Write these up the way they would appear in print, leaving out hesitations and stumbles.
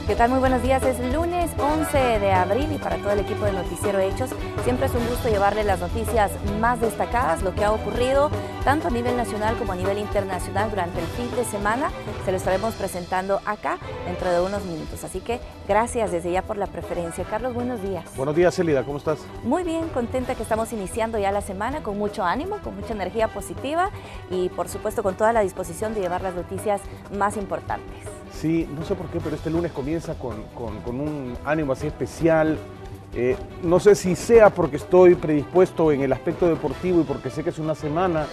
¿Qué tal? Muy buenos días. Es lunes 11 de abril y para todo el equipo de Noticiero Hechos siempre es un gusto llevarle las noticias más destacadas, lo que ha ocurrido tanto a nivel nacional como a nivel internacional durante el fin de semana. Se lo estaremos presentando acá dentro de unos minutos. Así que gracias desde ya por la preferencia. Carlos, buenos días. Buenos días, Célida. ¿Cómo estás? Muy bien, contenta que estamos iniciando ya la semana con mucho ánimo, con mucha energía positiva y por supuesto con toda la disposición de llevar las noticias más importantes. Sí, no sé por qué, pero este lunes comienza con un ánimo así especial. No sé si sea porque estoy predispuesto en el aspecto deportivo y porque sé que es una semana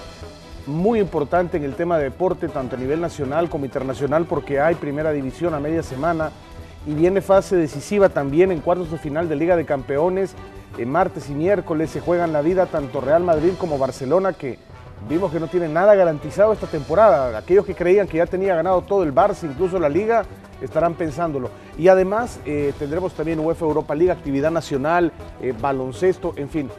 muy importante en el tema de deporte, tanto a nivel nacional como internacional, porque hay primera división a media semana y viene fase decisiva también en cuartos de final de Liga de Campeones. Martes y miércoles se juegan la vida tanto Real Madrid como Barcelona, que vimos que no tienen nada garantizado esta temporada. Aquellos que creían que ya tenía ganado todo el Barça, incluso la Liga, estarán pensándolo. Y además tendremos también UEFA Europa League, actividad nacional, baloncesto, en fin.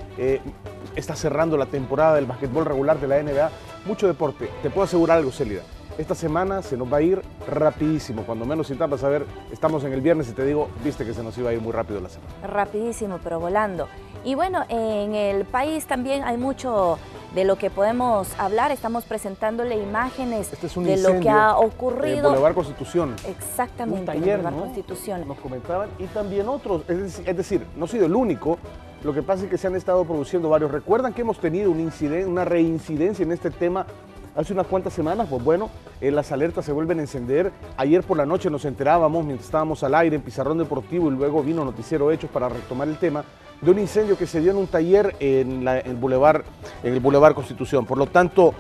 Está cerrando la temporada del básquetbol regular de la NBA. Mucho deporte. Te puedo asegurar algo, Célida. Esta semana se nos va a ir rapidísimo. Cuando menos sin vas a ver, estamos en el viernes y te digo, viste que se nos iba a ir muy rápido la semana. Rapidísimo, pero volando. Y bueno, en el país también hay mucho de lo que podemos hablar. Estamos presentándole imágenes de lo que ha ocurrido. Boulevard Constitución. Exactamente, un taller, Boulevard ¿no? Constitución. Nos comentaban, y también otros. Es decir, no ha sido el único. Lo que pasa es que se han estado produciendo varios. ¿Recuerdan que hemos tenido una reincidencia en este tema hace unas cuantas semanas? Pues bueno, las alertas se vuelven a encender. Ayer por la noche nos enterábamos, mientras estábamos al aire en Pizarrón Deportivo, y luego vino Noticiero Hechos para retomar el tema, de un incendio que se dio en un taller en el Boulevard Constitución. Por lo tanto,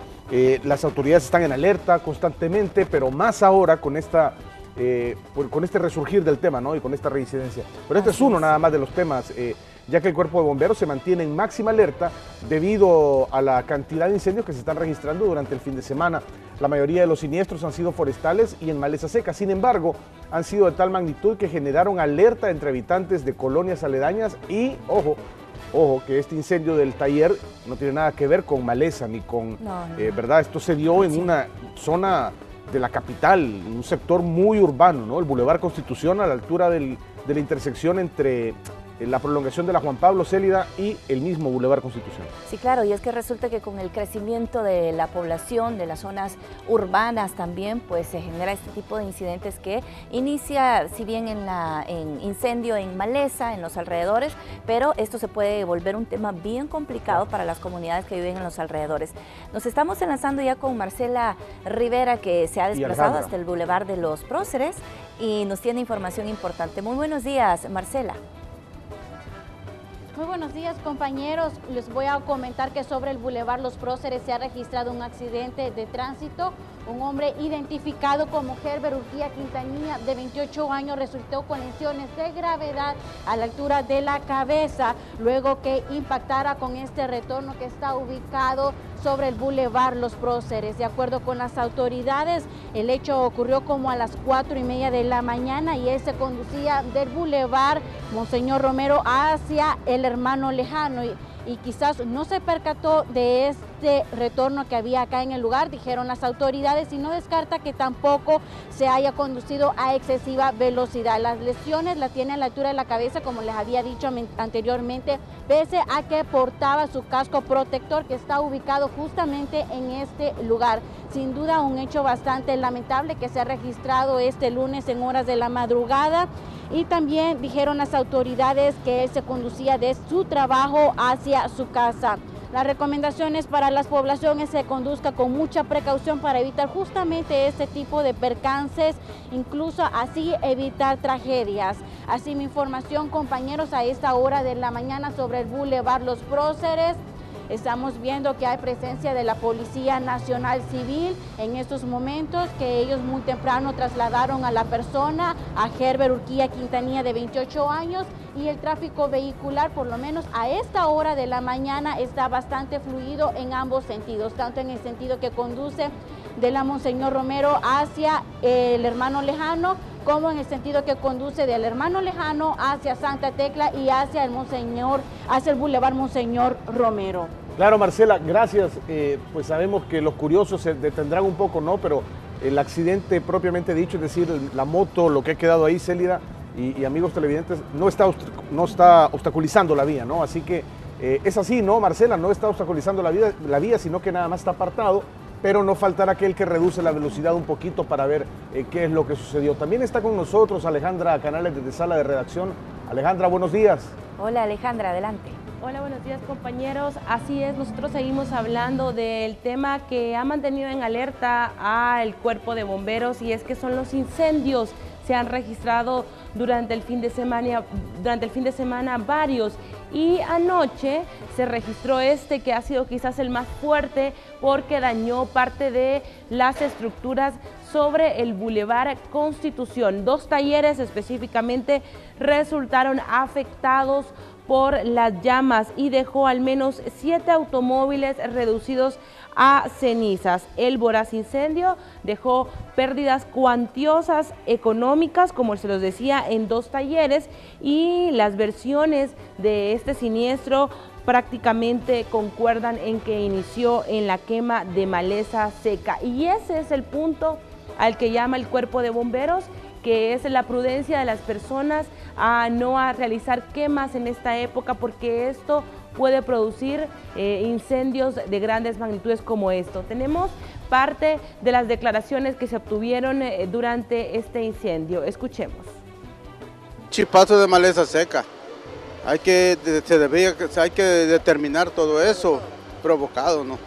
las autoridades están en alerta constantemente, pero más ahora con este resurgir del tema, ¿no? Y con esta reincidencia. Pero este es uno nada más de los temas, ya que el Cuerpo de Bomberos se mantiene en máxima alerta debido a la cantidad de incendios que se están registrando durante el fin de semana. La mayoría de los siniestros han sido forestales y en maleza seca. Sin embargo, han sido de tal magnitud que generaron alerta entre habitantes de colonias aledañas y, ojo, que este incendio del taller no tiene nada que ver con maleza ni con, ¿verdad? Esto se dio en una zona de la capital, en un sector muy urbano, ¿no? El Boulevard Constitución, a la altura de la intersección entre la prolongación de la Juan Pablo, Célida, y el mismo Boulevard Constitución. Sí, claro, y es que resulta que con el crecimiento de la población, de las zonas urbanas también, pues se genera este tipo de incidentes que inicia, si bien en incendio en maleza, en los alrededores, pero esto se puede volver un tema bien complicado para las comunidades que viven en los alrededores. Nos estamos enlazando ya con Marcela Rivera, que se ha desplazado hasta el Boulevard de los Próceres y nos tiene información importante. Muy buenos días, Marcela. Muy buenos días, compañeros. Les voy a comentar que sobre el Boulevard Los Próceres se ha registrado un accidente de tránsito. Un hombre identificado como Herbert Urquía Quintanilla, de 28 años, resultó con lesiones de gravedad a la altura de la cabeza, luego que impactara con este retorno que está ubicado sobre el Boulevard Los Próceres. De acuerdo con las autoridades, el hecho ocurrió como a las 4:30 de la mañana y él se conducía del Boulevard Monseñor Romero hacia el Hermano Lejano y quizás no se percató de este retorno que había acá en el lugar, dijeron las autoridades, y no descarta que tampoco se haya conducido a excesiva velocidad. Las lesiones las tiene a la altura de la cabeza, como les había dicho anteriormente, pese a que portaba su casco protector que está ubicado justamente en este lugar. Sin duda un hecho bastante lamentable que se ha registrado este lunes en horas de la madrugada. Y también dijeron las autoridades que él se conducía de su trabajo hacia su casa. Las recomendaciones para las poblaciones se conduzca con mucha precaución para evitar justamente este tipo de percances, incluso así evitar tragedias. Así mi información, compañeros, a esta hora de la mañana sobre el Boulevard Los Próceres. Estamos viendo que hay presencia de la Policía Nacional Civil en estos momentos, que ellos muy temprano trasladaron a la persona, a Herbert Urquía Quintanilla, de 28 años, y el tráfico vehicular, por lo menos a esta hora de la mañana, está bastante fluido en ambos sentidos, tanto en el sentido que conduce de la Monseñor Romero hacia el Hermano Lejano, como en el sentido que conduce del Hermano Lejano hacia Santa Tecla y hacia el Boulevard Monseñor Romero. Claro, Marcela, gracias. Pues sabemos que los curiosos se detendrán un poco, ¿no? Pero el accidente propiamente dicho, es decir, la moto, lo que ha quedado ahí, Célida y amigos televidentes, no está obstaculizando la vía, ¿no? Así que es así, ¿no, Marcela? No está obstaculizando la vía, sino que nada más está apartado, pero no faltará aquel que reduce la velocidad un poquito para ver qué es lo que sucedió. También está con nosotros Alejandra Canales desde Sala de Redacción. Alejandra, buenos días. Hola Alejandra, adelante. Hola, buenos días compañeros. Así es, nosotros seguimos hablando del tema que ha mantenido en alerta al cuerpo de bomberos y es que son los incendios. Se han registrado durante el fin de semana varios y anoche se registró este que ha sido quizás el más fuerte porque dañó parte de las estructuras sobre el Boulevard Constitución. 2 talleres específicamente resultaron afectados por las llamas y dejó al menos 7 automóviles reducidos a cenizas. El voraz incendio dejó pérdidas cuantiosas económicas, como se los decía, en 2 talleres y las versiones de este siniestro prácticamente concuerdan en que inició en la quema de maleza seca. Y ese es el punto al que llama el cuerpo de bomberos, que es la prudencia de las personas a no realizar quemas en esta época, porque esto puede producir incendios de grandes magnitudes como esto. Tenemos parte de las declaraciones que se obtuvieron durante este incendio. Escuchemos. Chispazo de maleza seca. Hay que determinar todo eso provocado, ¿no?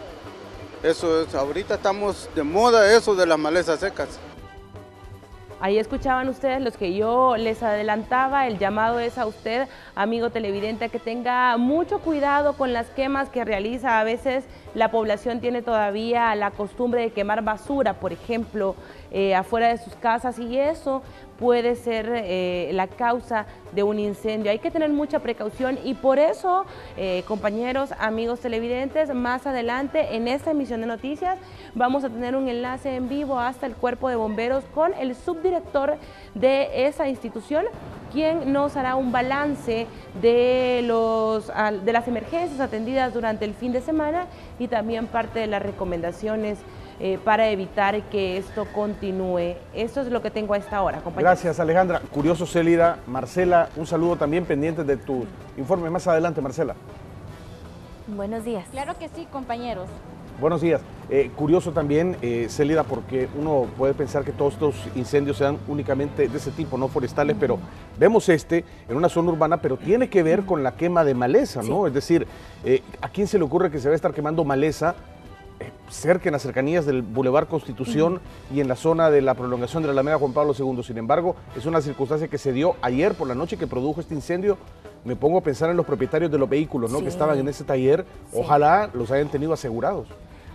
Eso es, ahorita estamos de moda eso de las malezas secas. Ahí escuchaban ustedes los que yo les adelantaba. El llamado es a usted, amigo televidente, que tenga mucho cuidado con las quemas que realiza. A veces la población tiene todavía la costumbre de quemar basura, por ejemplo, afuera de sus casas, y eso puede ser la causa de un incendio. Hay que tener mucha precaución y por eso, compañeros, amigos televidentes, más adelante en esta emisión de noticias vamos a tener un enlace en vivo hasta el cuerpo de bomberos con el subdirector de esa institución, quien nos hará un balance de las emergencias atendidas durante el fin de semana y también parte de las recomendaciones para evitar que esto continúe. Eso es lo que tengo a esta hora, compañeros. Gracias, Alejandra. Curioso, Célida. Marcela, un saludo también pendiente de tu informe. Más adelante, Marcela. Buenos días. Claro que sí, compañeros. Buenos días. Curioso también, Célida, porque uno puede pensar que todos estos incendios sean únicamente de ese tipo, no forestales, pero vemos en una zona urbana, pero tiene que ver con la quema de maleza, ¿no? Sí. Es decir, ¿a quién se le ocurre que se va a estar quemando maleza cerca, en las cercanías del Boulevard Constitución y en la zona de la prolongación de la Alameda Juan Pablo II? Sin embargo, es una circunstancia que se dio ayer por la noche que produjo este incendio. Me pongo a pensar en los propietarios de los vehículos, ¿no? Sí. Que estaban en ese taller. Sí. Ojalá los hayan tenido asegurados.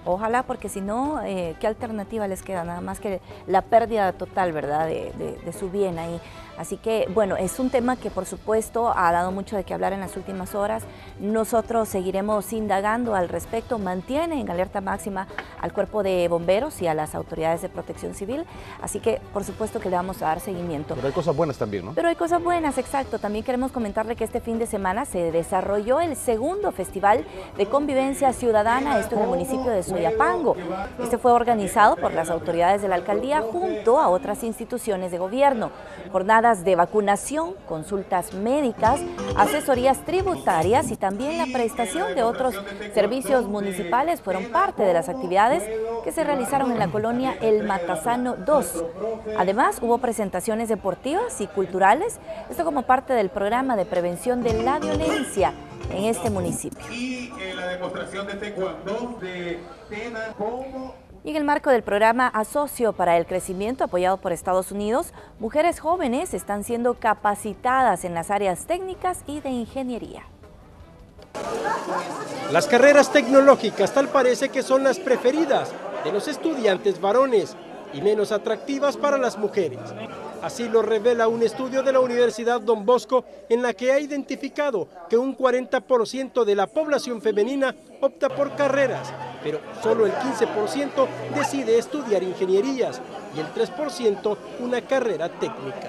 Ojalá, porque si no, ¿qué alternativa les queda? Nada más que la pérdida total, ¿verdad?, de su bien ahí. Así que, bueno, es un tema que por supuesto ha dado mucho de qué hablar en las últimas horas. Nosotros seguiremos indagando al respecto. Mantiene en alerta máxima al cuerpo de bomberos y a las autoridades de protección civil. Así que, por supuesto que le vamos a dar seguimiento. Pero hay cosas buenas también, ¿no? Pero hay cosas buenas, exacto. También queremos comentarle que este fin de semana se desarrolló el segundo Festival de Convivencia Ciudadana, esto en el municipio de Soyapango. Este fue organizado por las autoridades de la alcaldía junto a otras instituciones de gobierno. Jornadas de vacunación, consultas médicas, asesorías tributarias y también la prestación de otros servicios municipales fueron parte de las actividades que se realizaron en la colonia El Matasano 2. Además, hubo presentaciones deportivas y culturales, esto como parte del programa de prevención de la violencia en este municipio. Y la demostración de taekwondo de Tena como... Y en el marco del programa Asocio para el Crecimiento, apoyado por Estados Unidos, mujeres jóvenes están siendo capacitadas en las áreas técnicas y de ingeniería. Las carreras tecnológicas tal parece que son las preferidas de los estudiantes varones y menos atractivas para las mujeres. Así lo revela un estudio de la Universidad Don Bosco, en la que ha identificado que un 40% de la población femenina opta por carreras, pero solo el 15% decide estudiar ingenierías y el 3% una carrera técnica.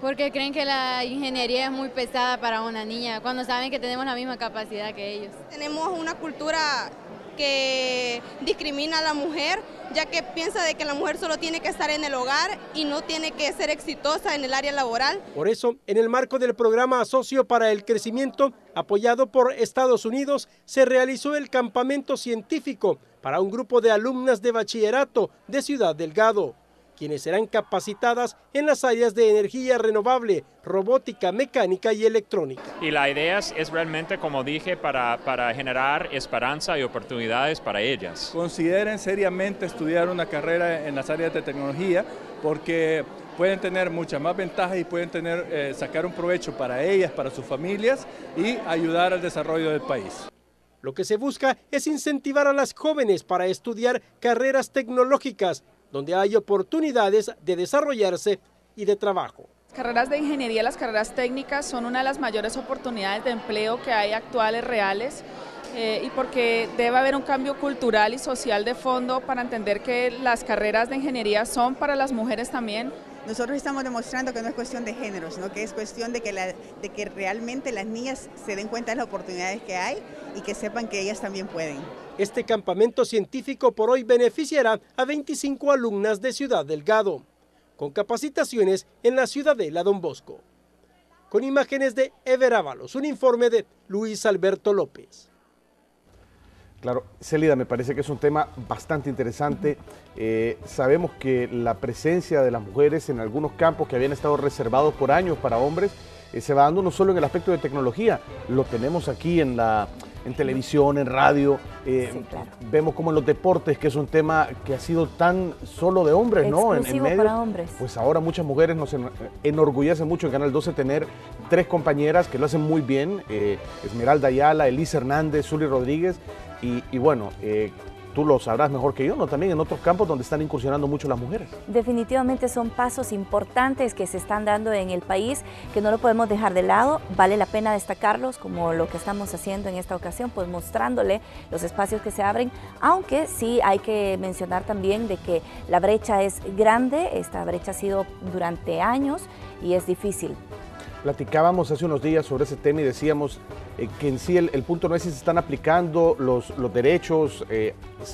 Porque creen que la ingeniería es muy pesada para una niña, cuando saben que tenemos la misma capacidad que ellos. Tenemos una cultura que discrimina a la mujer, ya que piensa de que la mujer solo tiene que estar en el hogar y no tiene que ser exitosa en el área laboral. Por eso, en el marco del programa Asocio para el Crecimiento, apoyado por Estados Unidos, se realizó el campamento científico para un grupo de alumnas de bachillerato de Ciudad Delgado, quienes serán capacitadas en las áreas de energía renovable, robótica, mecánica y electrónica. Y la idea es realmente, como dije, para generar esperanza y oportunidades para ellas. Consideren seriamente estudiar una carrera en las áreas de tecnología porque pueden tener muchas más ventajas y pueden sacar un provecho para ellas, para sus familias y ayudar al desarrollo del país. Lo que se busca es incentivar a las jóvenes para estudiar carreras tecnológicas, donde hay oportunidades de desarrollarse y de trabajo. Las carreras de ingeniería, las carreras técnicas son una de las mayores oportunidades de empleo que hay actuales, reales, y porque debe haber un cambio cultural y social de fondo para entender que las carreras de ingeniería son para las mujeres también. Nosotros estamos demostrando que no es cuestión de género, sino que es cuestión de que realmente las niñas se den cuenta de las oportunidades que hay y que sepan que ellas también pueden. Este campamento científico por hoy beneficiará a 25 alumnas de Ciudad Delgado, con capacitaciones en la Ciudadela Don Bosco. Con imágenes de Ever Ábalos, un informe de Luis Alberto López. Claro, Célida, me parece que es un tema bastante interesante. Sabemos que la presencia de las mujeres en algunos campos que habían estado reservados por años para hombres se va dando no solo en el aspecto de tecnología, lo tenemos aquí en televisión, en radio, sí, claro. Vemos como en los deportes, que es un tema que ha sido tan solo de hombres, ¿no? Exclusivo medio, para hombres. Pues ahora muchas mujeres nos enorgullecen mucho en Canal 12 tener 3 compañeras que lo hacen muy bien, Esmeralda Ayala, Elisa Hernández, Zuli Rodríguez, y bueno, tú lo sabrás mejor que yo, ¿no? También en otros campos donde están incursionando mucho las mujeres. Definitivamente son pasos importantes que se están dando en el país, que no lo podemos dejar de lado. Vale la pena destacarlos, como lo que estamos haciendo en esta ocasión, pues mostrándole los espacios que se abren, aunque sí hay que mencionar también de que la brecha es grande, esta brecha ha sido durante años y es difícil. Platicábamos hace unos días sobre ese tema y decíamos que en sí el punto no es si se están aplicando los derechos,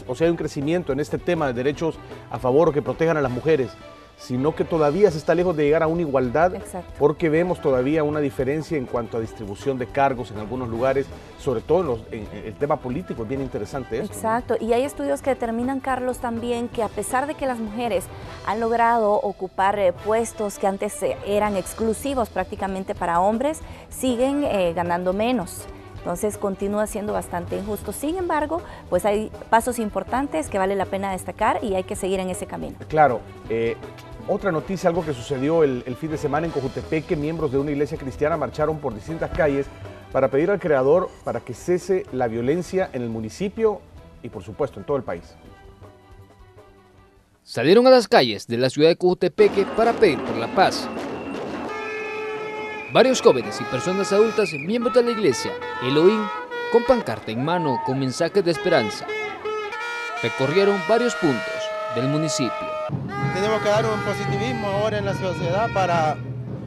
o sea, hay un crecimiento en este tema de derechos a favor o que protejan a las mujeres, sino que todavía se está lejos de llegar a una igualdad. Exacto. Porque vemos todavía una diferencia en cuanto a distribución de cargos en algunos lugares, sobre todo en el tema político, es bien interesante eso. Exacto, ¿no? Y hay estudios que determinan, Carlos, también que a pesar de que las mujeres han logrado ocupar puestos que antes eran exclusivos prácticamente para hombres, siguen ganando menos. Entonces continúa siendo bastante injusto. Sin embargo, pues hay pasos importantes que vale la pena destacar y hay que seguir en ese camino. Claro. Otra noticia, algo que sucedió el fin de semana en Cojutepeque, miembros de una iglesia cristiana marcharon por distintas calles para pedir al Creador para que cese la violencia en el municipio y por supuesto en todo el país. Salieron a las calles de la ciudad de Cojutepeque para pedir por la paz. Varios jóvenes y personas adultas, miembros de la iglesia Elohim, con pancarta en mano con mensajes de esperanza, recorrieron varios puntos del municipio. Tenemos que dar un positivismo ahora en la sociedad para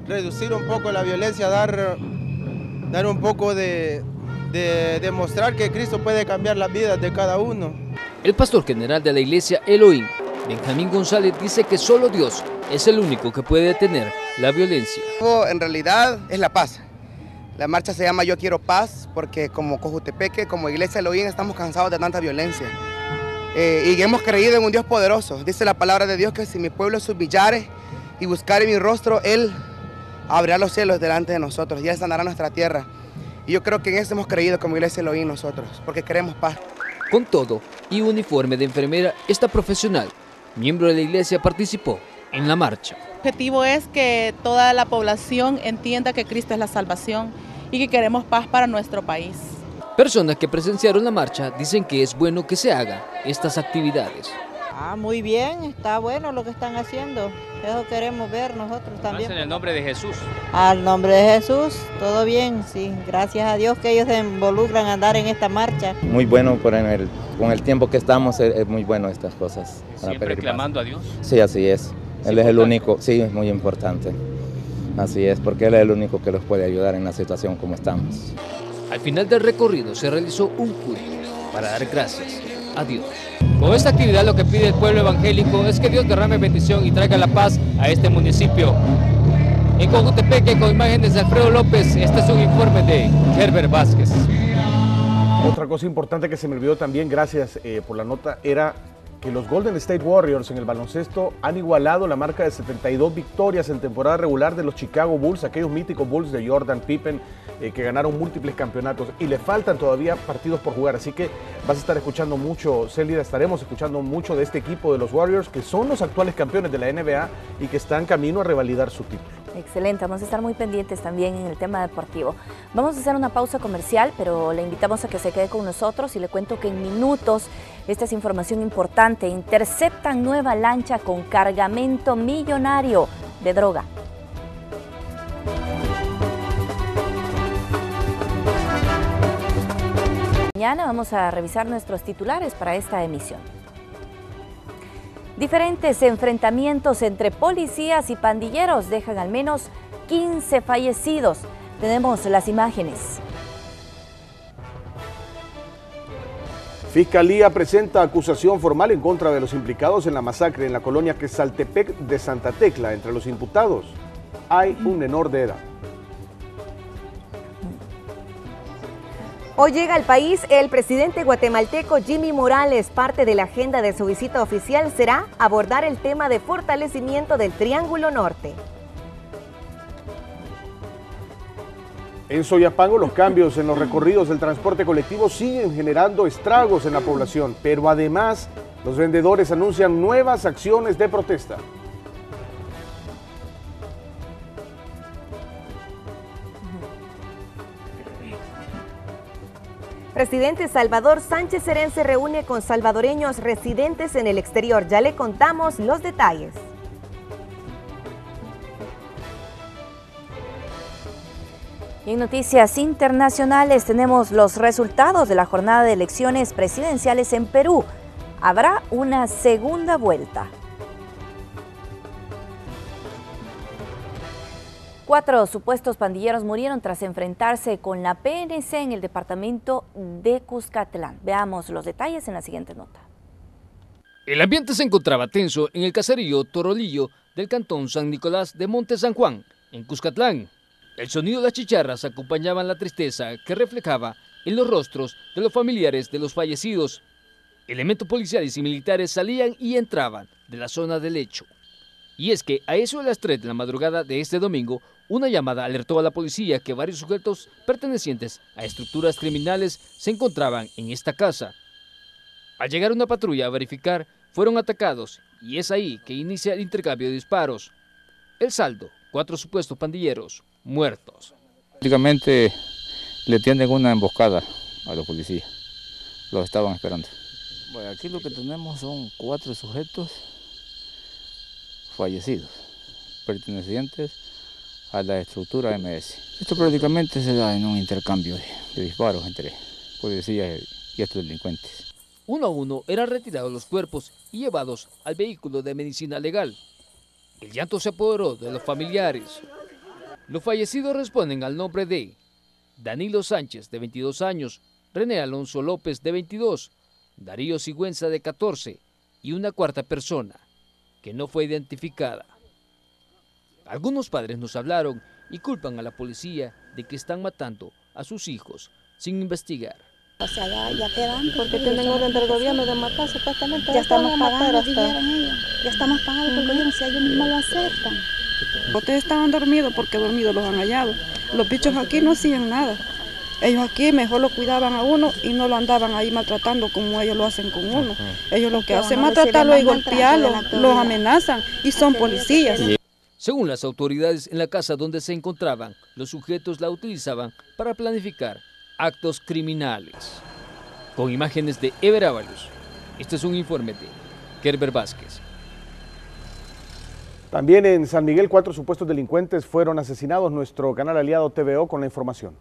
reducir un poco la violencia, dar un poco de demostrar que Cristo puede cambiar las vidas de cada uno. El pastor general de la iglesia Elohim, Benjamín González, dice que solo Dios es el único que puede detener la violencia. En realidad es la paz. La marcha se llama Yo Quiero Paz porque como Cojutepeque, como iglesia Elohim, estamos cansados de tanta violencia. Y hemos creído en un Dios poderoso. Dice la palabra de Dios que si mi pueblo se humillare y buscare mi rostro, Él abrirá los cielos delante de nosotros y Él sanará nuestra tierra. Y yo creo que en eso hemos creído como iglesia Elohim nosotros, porque queremos paz. Con todo y uniforme de enfermera, esta profesional, miembro de la iglesia, participó en la marcha. El objetivo es que toda la población entienda que Cristo es la salvación y que queremos paz para nuestro país. Personas que presenciaron la marcha dicen que es bueno que se hagan estas actividades. Muy bien, está bueno lo que están haciendo. Eso queremos ver nosotros también. En el nombre de Jesús. Al nombre de Jesús, todo bien, sí. Gracias a Dios que ellos se involucran a andar en esta marcha. Muy bueno con el tiempo que estamos, es muy bueno estas cosas. ¿Siempre clamando a Dios? Sí, así es. Él es el único, sí, es muy importante. Así es, porque Él es el único que los puede ayudar en la situación como estamos. Al final del recorrido se realizó un culto para dar gracias a Dios. Con esta actividad lo que pide el pueblo evangélico es que Dios derrame bendición y traiga la paz a este municipio. En Cojutepeque, con imágenes de Alfredo López, este es un informe de Herbert Vázquez. Otra cosa importante que se me olvidó también, gracias por la nota, era que los Golden State Warriors en el baloncesto han igualado la marca de 72 victorias en temporada regular de los Chicago Bulls, aquellos míticos Bulls de Jordan Pippen que ganaron múltiples campeonatos, y le faltan todavía partidos por jugar, así que vas a estar escuchando mucho, Célida, estaremos escuchando mucho de este equipo de los Warriors, que son los actuales campeones de la NBA y que están camino a revalidar su título. Excelente, vamos a estar muy pendientes también en el tema deportivo. Vamos a hacer una pausa comercial, pero le invitamos a que se quede con nosotros y le cuento que en minutos, esta es información importante, interceptan nueva lancha con cargamento millonario de droga. Mañana vamos a revisar nuestros titulares para esta emisión. Diferentes enfrentamientos entre policías y pandilleros dejan al menos 15 fallecidos. Tenemos las imágenes. Fiscalía presenta acusación formal en contra de los implicados en la masacre en la colonia Quesaltepec de Santa Tecla. Entre los imputados hay un menor de edad. Hoy llega al país el presidente guatemalteco Jimmy Morales. Parte de la agenda de su visita oficial será abordar el tema de fortalecimiento del Triángulo Norte. En Soyapango, los cambios en los recorridos del transporte colectivo siguen generando estragos en la población, pero además los vendedores anuncian nuevas acciones de protesta. Presidente Salvador Sánchez Serén se reúne con salvadoreños residentes en el exterior. Ya le contamos los detalles. Y en noticias internacionales tenemos los resultados de la jornada de elecciones presidenciales en Perú. Habrá una segunda vuelta. 4 supuestos pandilleros murieron tras enfrentarse con la PNC en el departamento de Cuscatlán. Veamos los detalles en la siguiente nota. El ambiente se encontraba tenso en el caserío Torolillo del cantón San Nicolás de Monte San Juan, en Cuscatlán. El sonido de las chicharras acompañaban la tristeza que reflejaba en los rostros de los familiares de los fallecidos. Elementos policiales y militares salían y entraban de la zona del hecho. Y es que a eso de las 3 de la madrugada de este domingo, una llamada alertó a la policía que varios sujetos pertenecientes a estructuras criminales se encontraban en esta casa. Al llegar una patrulla a verificar, fueron atacados y es ahí que inicia el intercambio de disparos. El saldo, 4 supuestos pandilleros muertos. Prácticamente le tienden una emboscada a los policías, los estaban esperando. Bueno, aquí lo que tenemos son 4 sujetos fallecidos, pertenecientes a la estructura MS. Esto prácticamente se da en un intercambio de disparos entre policías y estos delincuentes. Uno a uno eran retirados los cuerpos y llevados al vehículo de medicina legal. El llanto se apoderó de los familiares. Los fallecidos responden al nombre de Danilo Sánchez, de 22 años, René Alonso López, de 22, Darío Sigüenza, de 14, y una cuarta persona, que no fue identificada. Algunos padres nos hablaron y culpan a la policía de que están matando a sus hijos sin investigar. O sea, ya quedan. Porque tienen orden del gobierno de matar, supuestamente. Ya estamos pagando, dijeron ellos. Ya estamos pagando por el gobierno, si ellos mismos lo aceptan. Ustedes estaban dormidos porque dormidos los han hallado. Los bichos aquí no hacían nada. Ellos aquí mejor lo cuidaban a uno y no lo andaban ahí maltratando como ellos lo hacen con uno. Ellos lo que hacen es maltratarlo y golpearlo, los amenazan y son policías. Según las autoridades, en la casa donde se encontraban, los sujetos la utilizaban para planificar actos criminales. Con imágenes de Ever Ábalos, este es un informe de Kerber Vázquez. También en San Miguel, 4 supuestos delincuentes fueron asesinados. Nuestro canal aliado TVO con la información.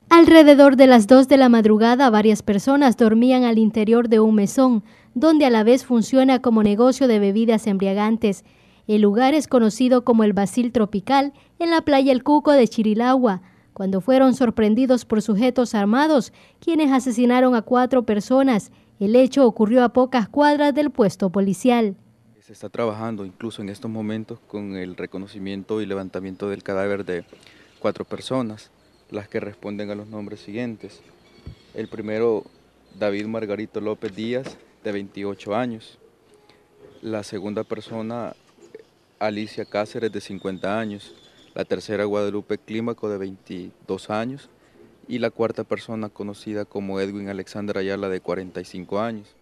Alrededor de las 2 de la madrugada, varias personas dormían al interior de un mesón, donde a la vez funciona como negocio de bebidas embriagantes. El lugar es conocido como el Basil Tropical, en la playa El Cuco de Chirilagua. cuando fueron sorprendidos por sujetos armados, quienes asesinaron a 4 personas. El hecho ocurrió a pocas cuadras del puesto policial. Se está trabajando incluso en estos momentos con el reconocimiento y levantamiento del cadáver de 4 personas, las que responden a los nombres siguientes. El primero, David Margarito López Díaz, de 28 años. La segunda persona, Alicia Cáceres, de 50 años. La tercera, Guadalupe Clímaco, de 22 años. Y la cuarta persona, conocida como Edwin Alexander Ayala, de 45 años.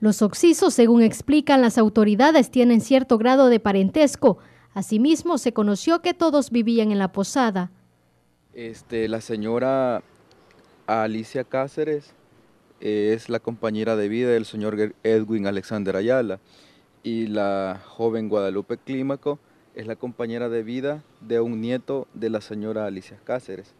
Los occisos, según explican las autoridades, tienen cierto grado de parentesco. Asimismo, se conoció que todos vivían en la posada. La señora Alicia Cáceres es la compañera de vida del señor Edwin Alexander Ayala, y la joven Guadalupe Clímaco es la compañera de vida de un nieto de la señora Alicia Cáceres.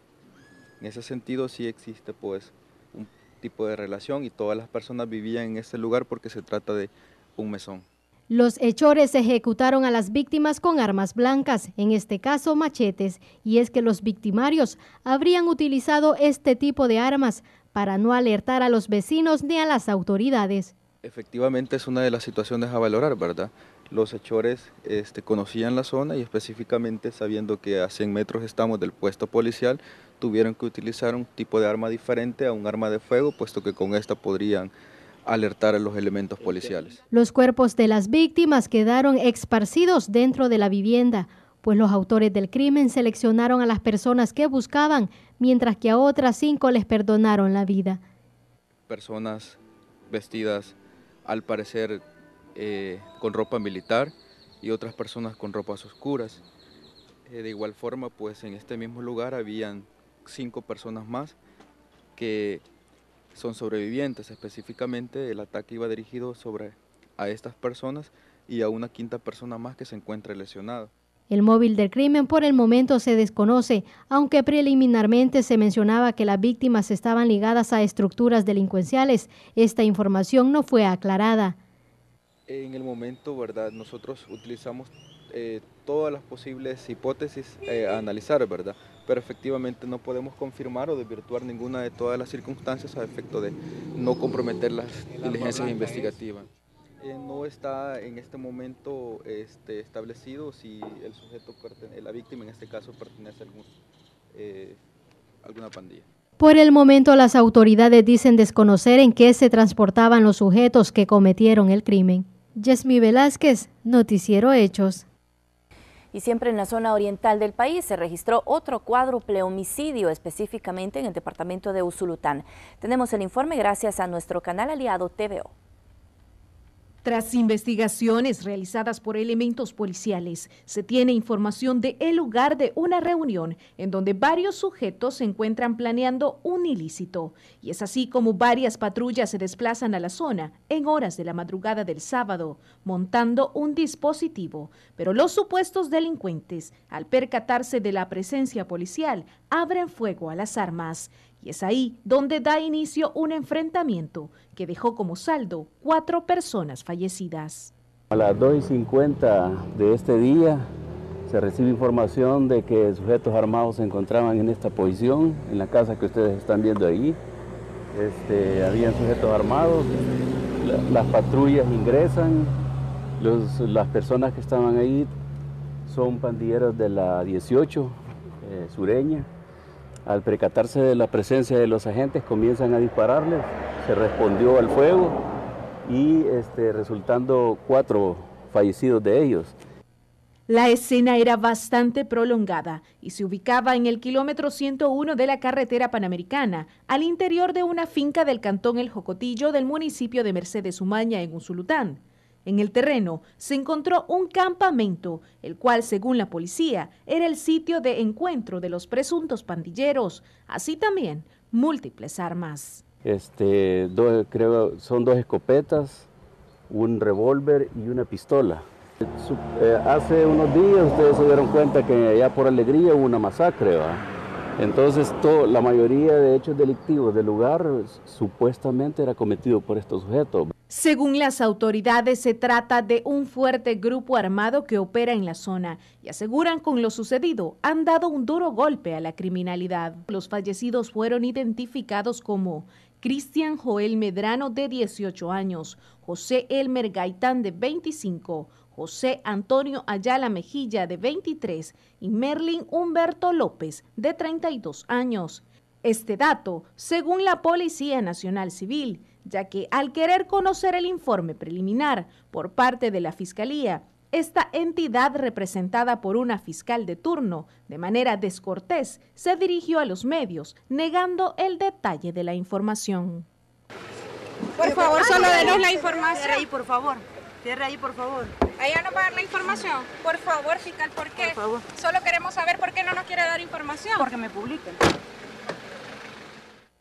En ese sentido sí existe pues un tipo de relación, y todas las personas vivían en este lugar porque se trata de un mesón. Los hechores ejecutaron a las víctimas con armas blancas, en este caso machetes, y es que los victimarios habrían utilizado este tipo de armas para no alertar a los vecinos ni a las autoridades. Efectivamente es una de las situaciones a valorar, ¿verdad? Los hechores conocían la zona y específicamente sabiendo que a 100 metros estamos del puesto policial, tuvieron que utilizar un tipo de arma diferente a un arma de fuego, puesto que con esta podrían alertar a los elementos policiales. Los cuerpos de las víctimas quedaron esparcidos dentro de la vivienda, pues los autores del crimen seleccionaron a las personas que buscaban, mientras que a otras 5 les perdonaron la vida. Personas vestidas, al parecer, con ropa militar, y otras personas con ropas oscuras. De igual forma, pues en este mismo lugar habían 5 personas más que son sobrevivientes. Específicamente el ataque iba dirigido a estas personas y a una 5ª persona más que se encuentra lesionada. El móvil del crimen por el momento se desconoce, aunque preliminarmente se mencionaba que las víctimas estaban ligadas a estructuras delincuenciales. Esta información no fue aclarada. En el momento, ¿verdad?, nosotros utilizamos todas las posibles hipótesis a analizar, ¿verdad?, pero efectivamente no podemos confirmar o desvirtuar ninguna de todas las circunstancias a efecto de no comprometer las diligencias investigativas. No está en este momento establecido si el sujeto, la víctima en este caso, pertenece a alguna pandilla. Por el momento, las autoridades dicen desconocer en qué se transportaban los sujetos que cometieron el crimen. Yesmi Velázquez, Noticiero Hechos. Y siempre en la zona oriental del país se registró otro cuádruple homicidio, específicamente en el departamento de Usulután. Tenemos el informe gracias a nuestro canal aliado TVO. Tras investigaciones realizadas por elementos policiales, se tiene información de el lugar de una reunión en donde varios sujetos se encuentran planeando un ilícito. Y es así como varias patrullas se desplazan a la zona en horas de la madrugada del sábado, montando un dispositivo. Pero los supuestos delincuentes, al percatarse de la presencia policial, abren fuego a las armas. Y es ahí donde da inicio un enfrentamiento que dejó como saldo 4 personas fallecidas. A las 2:50 de este día se recibe información de que sujetos armados se encontraban en esta posición, en la casa que ustedes están viendo ahí. Habían sujetos armados, las patrullas ingresan, las personas que estaban ahí son pandilleros de la 18 sureña. Al percatarse de la presencia de los agentes, comienzan a dispararles, se respondió al fuego y resultando 4 fallecidos de ellos. La escena era bastante prolongada y se ubicaba en el kilómetro 101 de la carretera panamericana, al interior de una finca del cantón El Jocotillo del municipio de Mercedes Umaña en Usulután. En el terreno se encontró un campamento, el cual, según la policía, era el sitio de encuentro de los presuntos pandilleros, así también múltiples armas. Creo son 2 escopetas, un revólver y una pistola. Hace unos días ustedes se dieron cuenta que allá por Alegría hubo una masacre, ¿va? Entonces la mayoría de hechos delictivos del lugar supuestamente era cometido por estos sujetos. Según las autoridades, se trata de un fuerte grupo armado que opera en la zona y aseguran con lo sucedido han dado un duro golpe a la criminalidad. Los fallecidos fueron identificados como Cristian Joel Medrano, de 18 años, José Elmer Gaitán, de 25, José Antonio Ayala Mejilla, de 23, y Merlin Humberto López, de 32 años. Este dato, según la Policía Nacional Civil, ya que al querer conocer el informe preliminar por parte de la Fiscalía, esta entidad, representada por una fiscal de turno, de manera descortés, se dirigió a los medios, negando el detalle de la información. Por favor, solo denos la información. Cierra ahí, por favor. Cierra ahí, por favor. Ella nos va a dar la información. Por favor, fiscal, ¿por qué? Por favor. Solo queremos saber por qué no nos quiere dar información. Porque me publiquen.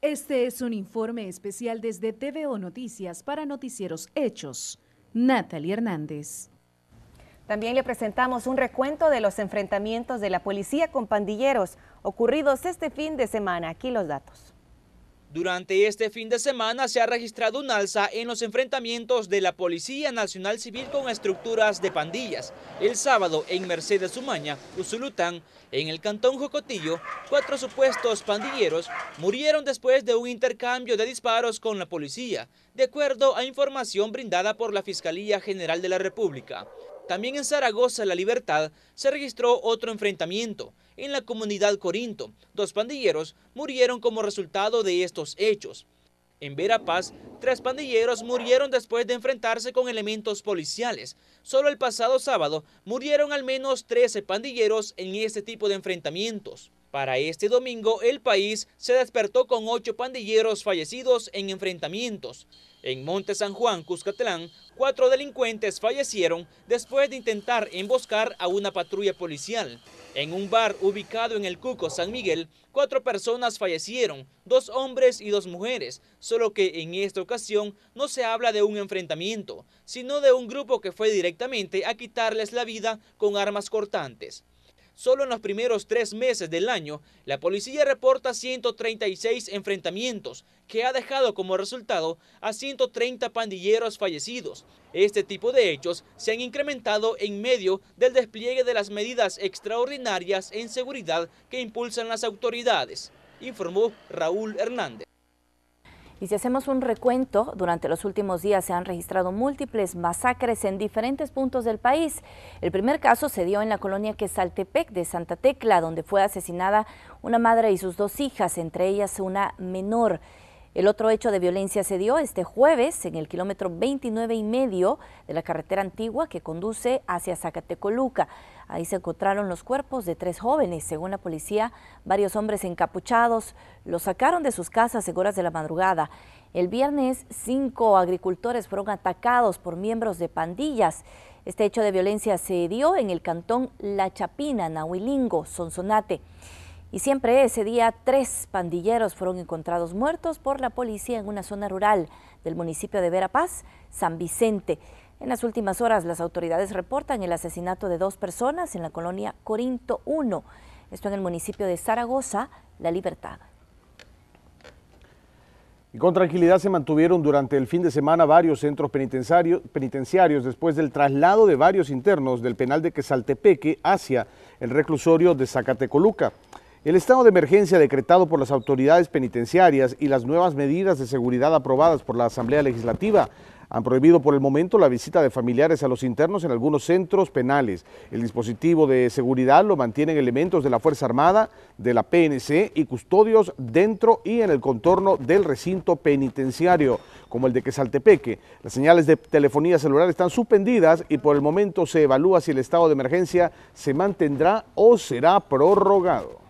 Este es un informe especial desde TVO Noticias para Noticieros Hechos. Natalie Hernández. También le presentamos un recuento de los enfrentamientos de la policía con pandilleros ocurridos este fin de semana. Aquí los datos. Durante este fin de semana se ha registrado un alza en los enfrentamientos de la Policía Nacional Civil con estructuras de pandillas. El sábado en Mercedes Umaña, Usulután, en el cantón Jocotillo, 4 supuestos pandilleros murieron después de un intercambio de disparos con la policía, de acuerdo a información brindada por la Fiscalía General de la República. También en Zaragoza, La Libertad, se registró otro enfrentamiento. En la comunidad Corinto, 2 pandilleros murieron como resultado de estos hechos. En Verapaz, 3 pandilleros murieron después de enfrentarse con elementos policiales. Solo el pasado sábado murieron al menos 13 pandilleros en este tipo de enfrentamientos. Para este domingo, el país se despertó con 8 pandilleros fallecidos en enfrentamientos. En Monte San Juan, Cuscatlán, 4 delincuentes fallecieron después de intentar emboscar a una patrulla policial. En un bar ubicado en el Cuco, San Miguel, 4 personas fallecieron, 2 hombres y 2 mujeres, solo que en esta ocasión no se habla de un enfrentamiento, sino de un grupo que fue directamente a quitarles la vida con armas cortantes. Solo en los primeros 3 meses del año, la policía reporta 136 enfrentamientos, que ha dejado como resultado a 130 pandilleros fallecidos. Este tipo de hechos se han incrementado en medio del despliegue de las medidas extraordinarias en seguridad que impulsan las autoridades, informó Raúl Hernández. Y si hacemos un recuento, durante los últimos días se han registrado múltiples masacres en diferentes puntos del país. El primer caso se dio en la colonia Quesaltepec de Santa Tecla, donde fue asesinada una madre y sus 2 hijas, entre ellas una menor. El otro hecho de violencia se dio este jueves en el kilómetro 29,5 de la carretera antigua que conduce hacia Zacatecoluca. Ahí se encontraron los cuerpos de 3 jóvenes. Según la policía, varios hombres encapuchados los sacaron de sus casas en horas de la madrugada. El viernes, 5 agricultores fueron atacados por miembros de pandillas. Este hecho de violencia se dio en el cantón La Chapina, Nahuilingo, Sonsonate. Y siempre ese día 3 pandilleros fueron encontrados muertos por la policía en una zona rural del municipio de Verapaz, San Vicente. En las últimas horas las autoridades reportan el asesinato de 2 personas en la colonia Corinto 1, esto en el municipio de Zaragoza, La Libertad. Y con tranquilidad se mantuvieron durante el fin de semana varios centros penitenciarios después del traslado de varios internos del penal de Quesaltepeque hacia el reclusorio de Zacatecoluca. El estado de emergencia decretado por las autoridades penitenciarias y las nuevas medidas de seguridad aprobadas por la Asamblea Legislativa han prohibido por el momento la visita de familiares a los internos en algunos centros penales. El dispositivo de seguridad lo mantienen elementos de la Fuerza Armada, de la PNC y custodios dentro y en el contorno del recinto penitenciario, como el de Quesaltepeque. Las señales de telefonía celular están suspendidas y por el momento se evalúa si el estado de emergencia se mantendrá o será prorrogado.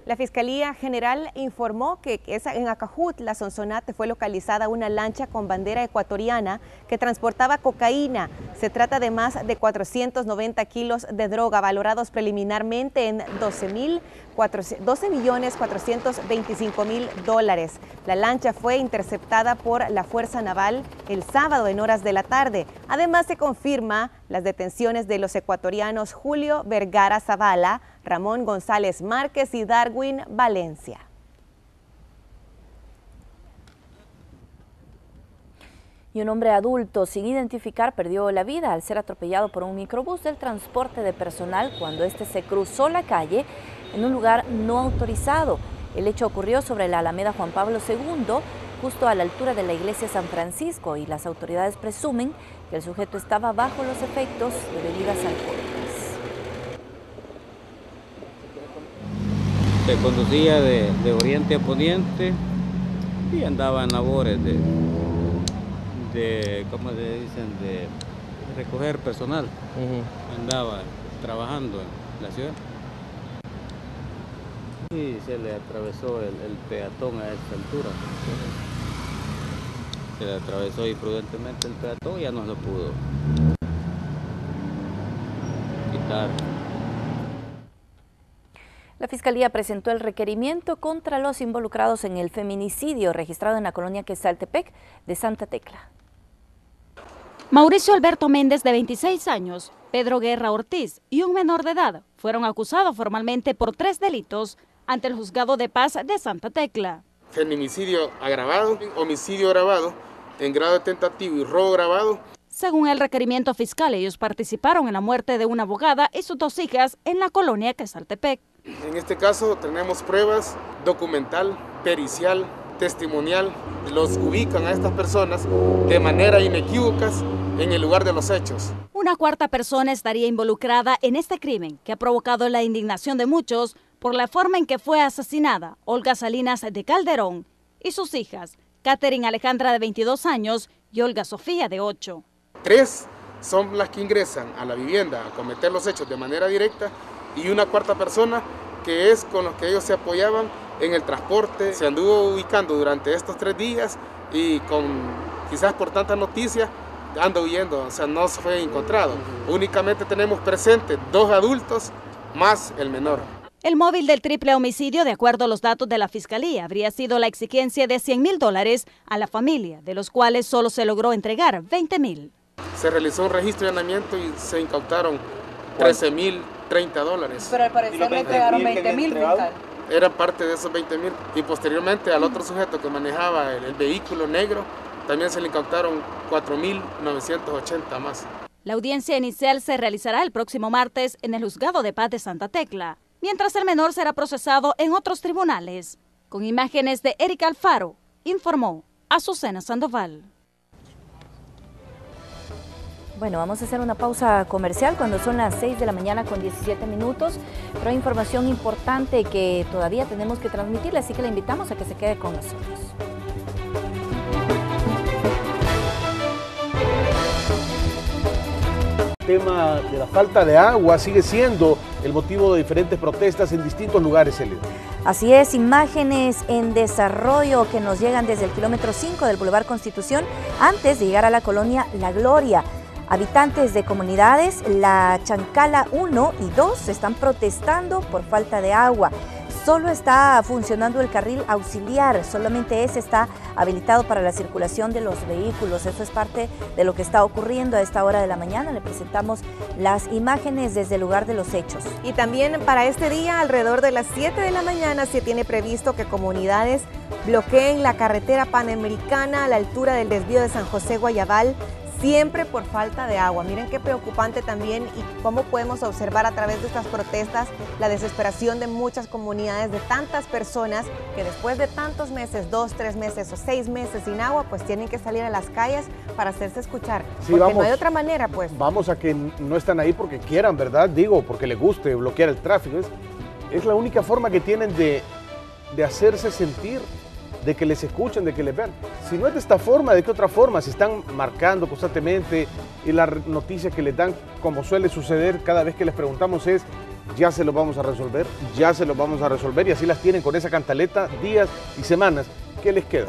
La Fiscalía General informó que en Acajutla, Sonsonate, fue localizada una lancha con bandera ecuatoriana que transportaba cocaína. Se trata de más de 490 kilos de droga, valorados preliminarmente en $12.425.000. La lancha fue interceptada por la Fuerza Naval el sábado en horas de la tarde. Además, se confirma las detenciones de los ecuatorianos Julio Vergara Zavala, Ramón González Márquez y Darwin Valencia. Y un hombre adulto sin identificar perdió la vida al ser atropellado por un microbús del transporte de personal cuando este se cruzó la calle en un lugar no autorizado. El hecho ocurrió sobre la Alameda Juan Pablo II, justo a la altura de la iglesia San Francisco, y las autoridades presumen que el sujeto estaba bajo los efectos de bebidas alcohólicas. Se conducía de oriente a poniente y andaba en labores de ¿cómo le dicen?, de recoger personal. Andaba trabajando en la ciudad. Y se le atravesó el peatón a esta altura. Se le atravesó imprudentemente el peatón y ya no se pudo quitar. La Fiscalía presentó el requerimiento contra los involucrados en el feminicidio registrado en la colonia Quesaltepec de Santa Tecla. Mauricio Alberto Méndez, de 26 años, Pedro Guerra Ortiz y un menor de edad fueron acusados formalmente por 3 delitos ante el Juzgado de Paz de Santa Tecla. Feminicidio agravado, homicidio agravado, en grado de tentativo y robo agravado. Según el requerimiento fiscal, ellos participaron en la muerte de una abogada y sus 2 hijas en la colonia Quesaltepec. En este caso tenemos pruebas documental, pericial, testimonial. Los ubican a estas personas de manera inequívoca en el lugar de los hechos. Una cuarta persona estaría involucrada en este crimen que ha provocado la indignación de muchos por la forma en que fue asesinada Olga Salinas de Calderón y sus hijas, Catherine Alejandra, de 22 años, y Olga Sofía, de 8. 3 son las que ingresan a la vivienda a cometer los hechos de manera directa y una cuarta persona que es con los que ellos se apoyaban en el transporte. Se anduvo ubicando durante estos 3 días y quizás por tantas noticias anda huyendo, o sea, no se fue encontrado. Únicamente tenemos presentes 2 adultos más el menor. El móvil del triple homicidio, de acuerdo a los datos de la Fiscalía, habría sido la exigencia de $100,000 a la familia, de los cuales solo se logró entregar $20,000. Se realizó un registro de allanamiento y se incautaron $13,030. Pero al parecer le entregaron $20,000. Eran parte de esos $20,000. Y posteriormente al otro sujeto que manejaba el vehículo negro, también se le incautaron $4,980 más. La audiencia inicial se realizará el próximo martes en el Juzgado de Paz de Santa Tecla, mientras el menor será procesado en otros tribunales. Con imágenes de Erika Alfaro, informó Azucena Sandoval. Bueno, vamos a hacer una pausa comercial cuando son las 6 de la mañana con 17 minutos, pero hay información importante que todavía tenemos que transmitirle, así que le invitamos a que se quede con nosotros. El tema de la falta de agua sigue siendo el motivo de diferentes protestas en distintos lugares, Elena. Así es, imágenes en desarrollo que nos llegan desde el kilómetro 5 del Boulevard Constitución antes de llegar a la colonia La Gloria. Habitantes de comunidades La Chancala 1 y 2 están protestando por falta de agua. Solo está funcionando el carril auxiliar, solamente ese está habilitado para la circulación de los vehículos. Eso es parte de lo que está ocurriendo a esta hora de la mañana. Le presentamos las imágenes desde el lugar de los hechos. Y también para este día, alrededor de las 7 de la mañana, se tiene previsto que comunidades bloqueen la carretera panamericana a la altura del desvío de San José Guayabal, siempre por falta de agua. Miren qué preocupante también y cómo podemos observar a través de estas protestas la desesperación de muchas comunidades, de tantas personas que después de tantos meses, 2, 3 meses o 6 meses sin agua, pues tienen que salir a las calles para hacerse escuchar. Sí, porque vamos, no hay otra manera, pues. Vamos a que no están ahí porque quieran, ¿verdad? Digo, porque les guste bloquear el tráfico. Es la única forma que tienen de hacerse sentir, de que les escuchen, de que les vean. Si no es de esta forma, ¿de qué otra forma? Se están marcando constantemente y la noticia que les dan, como suele suceder cada vez que les preguntamos es, ya se lo vamos a resolver, ya se lo vamos a resolver, y así las tienen con esa cantaleta días y semanas. ¿Qué les queda?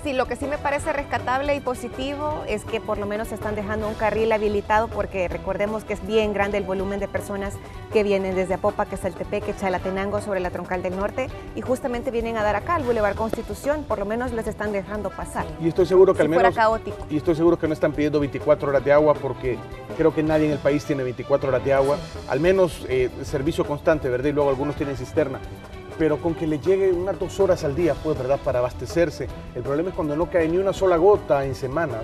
Sí, lo que sí me parece rescatable y positivo es que por lo menos están dejando un carril habilitado, porque recordemos que es bien grande el volumen de personas que vienen desde Apopa, Quesaltepec, Chalatenango, sobre la Troncal del Norte, y justamente vienen a dar acá al Boulevard Constitución. Por lo menos les están dejando pasar. Y estoy seguro que si al menos fuera caótico. Y estoy seguro que no están pidiendo 24 horas de agua, porque creo que nadie en el país tiene 24 horas de agua, al menos servicio constante, ¿verdad? Y luego algunos tienen cisterna. Pero con que le llegue unas 2 horas al día, pues, ¿verdad?, para abastecerse. El problema es cuando no cae ni una sola gota en semanas.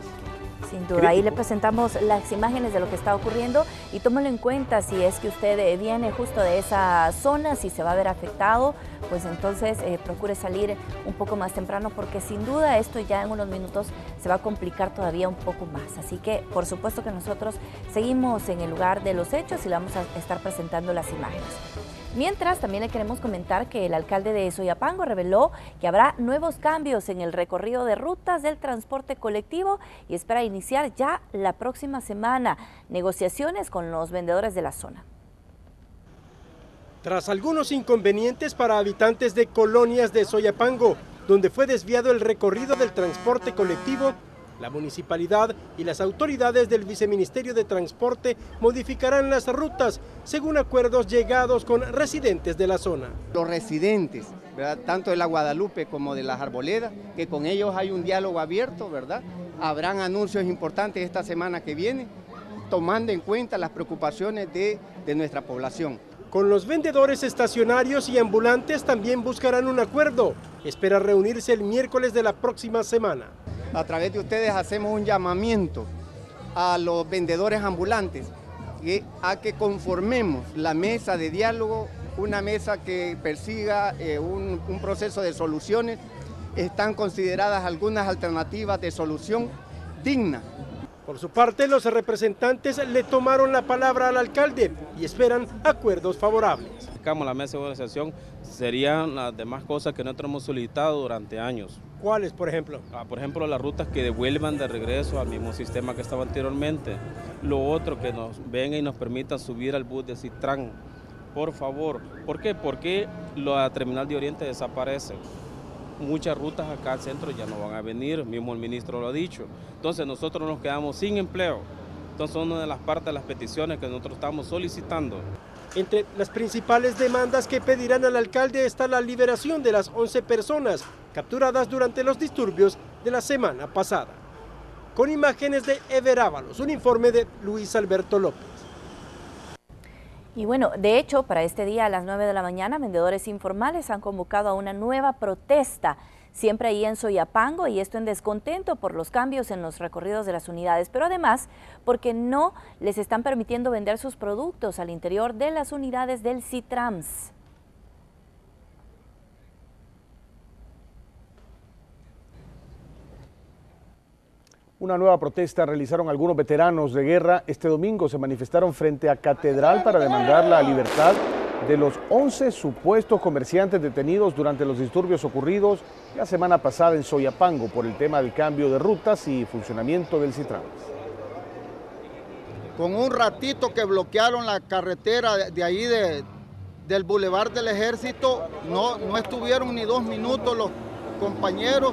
Sin duda, ahí le presentamos las imágenes de lo que está ocurriendo y tómelo en cuenta si es que usted viene justo de esa zona, si se va a ver afectado, pues entonces procure salir un poco más temprano porque sin duda esto ya en unos minutos se va a complicar todavía un poco más. Así que por supuesto que nosotros seguimos en el lugar de los hechos y le vamos a estar presentando las imágenes. Mientras, también le queremos comentar que el alcalde de Soyapango reveló que habrá nuevos cambios en el recorrido de rutas del transporte colectivo y espera iniciar ya la próxima semana negociaciones con los vendedores de la zona. Tras algunos inconvenientes para habitantes de colonias de Soyapango, donde fue desviado el recorrido del transporte colectivo, la municipalidad y las autoridades del Viceministerio de Transporte modificarán las rutas según acuerdos llegados con residentes de la zona. Los residentes, ¿verdad?, tanto de la Guadalupe como de las Arboledas, que con ellos hay un diálogo abierto, ¿verdad? Habrán anuncios importantes esta semana que viene, tomando en cuenta las preocupaciones de nuestra población. Con los vendedores estacionarios y ambulantes también buscarán un acuerdo. Espera reunirse el miércoles de la próxima semana. A través de ustedes hacemos un llamamiento a los vendedores ambulantes a que conformemos la mesa de diálogo, una mesa que persiga un proceso de soluciones. Están consideradas algunas alternativas de solución digna. Por su parte, los representantes le tomaron la palabra al alcalde y esperan acuerdos favorables. La mesa de negociación serían las demás cosas que nosotros hemos solicitado durante años. ¿Cuáles, por ejemplo? Por ejemplo, las rutas que devuelvan de regreso al mismo sistema que estaba anteriormente. Lo otro, que nos venga y nos permita subir al bus de Citran, por favor. ¿Por qué? Porque la terminal de Oriente desaparece. Muchas rutas acá al centro ya no van a venir, mismo el ministro lo ha dicho. Entonces nosotros nos quedamos sin empleo. Entonces una de las partes de las peticiones que nosotros estamos solicitando. Entre las principales demandas que pedirán al alcalde está la liberación de las 11 personas capturadas durante los disturbios de la semana pasada. Con imágenes de Ever Ábalos, un informe de Luis Alberto López. Y bueno, de hecho, para este día a las 9 de la mañana, vendedores informales han convocado a una nueva protesta, siempre ahí en Soyapango, y esto en descontento por los cambios en los recorridos de las unidades, pero además porque no les están permitiendo vender sus productos al interior de las unidades del Citrams. Una nueva protesta realizaron algunos veteranos de guerra. Este domingo se manifestaron frente a Catedral para demandar la libertad de los 11 supuestos comerciantes detenidos durante los disturbios ocurridos la semana pasada en Soyapango por el tema del cambio de rutas y funcionamiento del Citrans. Con un ratito que bloquearon la carretera de ahí del Boulevard del Ejército, no estuvieron ni 2 minutos los compañeros,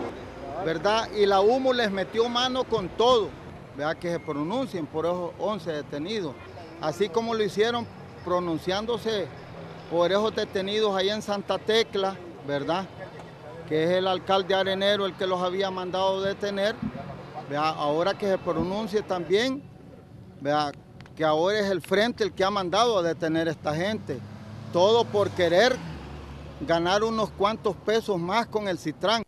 ¿verdad? Y la humo les metió mano con todo, ¿verdad? Que se pronuncien por esos 11 detenidos, así como lo hicieron pronunciándose por esos detenidos allá en Santa Tecla, ¿verdad? Que es el alcalde Arenero el que los había mandado detener, ¿verdad? Ahora que se pronuncie también, ¿verdad? Que ahora es el frente el que ha mandado a detener a esta gente, todo por querer ganar unos cuantos pesos más con el Citrán.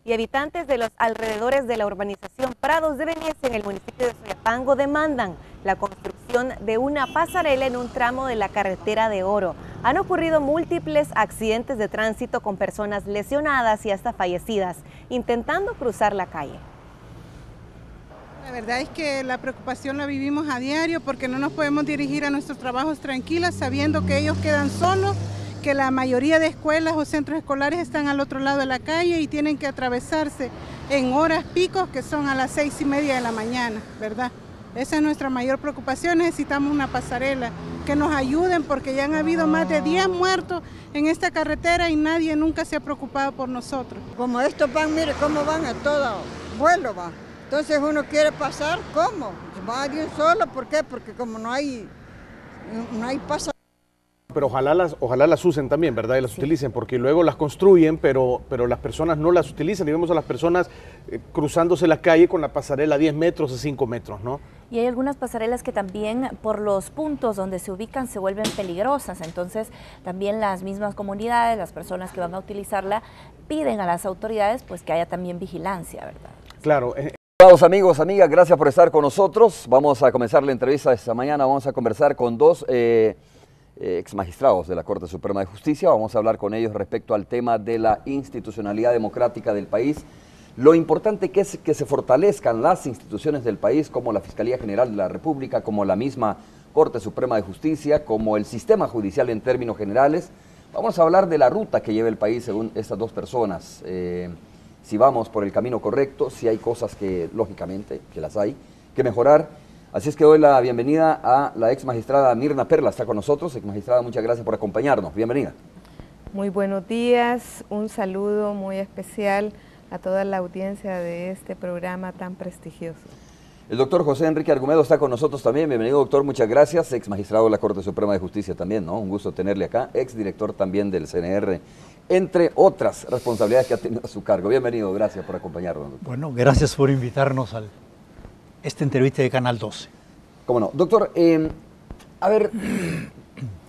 Y habitantes de los alrededores de la urbanización Prados de Benies en el municipio de Soyapango demandan la construcción de una pasarela en un tramo de la carretera de Oro. Han ocurrido múltiples accidentes de tránsito con personas lesionadas y hasta fallecidas intentando cruzar la calle. La verdad es que la preocupación la vivimos a diario porque no nos podemos dirigir a nuestros trabajos tranquilas sabiendo que ellos quedan solos, que la mayoría de escuelas o centros escolares están al otro lado de la calle y tienen que atravesarse en horas picos que son a las 6:30 de la mañana, ¿verdad? Esa es nuestra mayor preocupación, necesitamos una pasarela que nos ayuden porque ya han habido más de 10 muertos en esta carretera y nadie nunca se ha preocupado por nosotros. Como estos van, mire cómo van a todo vuelo, va. Entonces uno quiere pasar, ¿cómo? Va de un solo, ¿por qué? Porque como no hay pasarela. Pero ojalá las usen también, ¿verdad? Y las utilicen, porque luego las construyen, pero las personas no las utilizan. Y vemos a las personas cruzándose la calle con la pasarela a 10 metros, a 5 metros, ¿no? Y hay algunas pasarelas que también por los puntos donde se ubican se vuelven peligrosas. Entonces también las mismas comunidades, las personas que van a utilizarla, piden a las autoridades pues que haya también vigilancia, ¿verdad? Claro. Estimados amigos, amigas, gracias por estar con nosotros. Vamos a comenzar la entrevista de esta mañana. Vamos a conversar con dos exmagistrados de la Corte Suprema de Justicia. Vamos a hablar con ellos respecto al tema de la institucionalidad democrática del país. Lo importante que es que se fortalezcan las instituciones del país, como la Fiscalía General de la República, como la misma Corte Suprema de Justicia, como el sistema judicial en términos generales. Vamos a hablar de la ruta que lleva el país según estas dos personas. Si vamos por el camino correcto, si hay cosas que, lógicamente, que las hay, que mejorar. Así es que doy la bienvenida a la ex magistrada Mirna Perla, está con nosotros. Ex magistrada, muchas gracias por acompañarnos. Bienvenida. Muy buenos días, un saludo muy especial a toda la audiencia de este programa tan prestigioso. El doctor José Enrique Argumedo está con nosotros también. Bienvenido, doctor, muchas gracias. Ex magistrado de la Corte Suprema de Justicia también, ¿no? Un gusto tenerle acá. Ex director también del CNR, entre otras responsabilidades que ha tenido a su cargo. Bienvenido, gracias por acompañarnos, doctor. Bueno, gracias por invitarnos a esta entrevista de Canal 12. Cómo no. Doctor, a ver,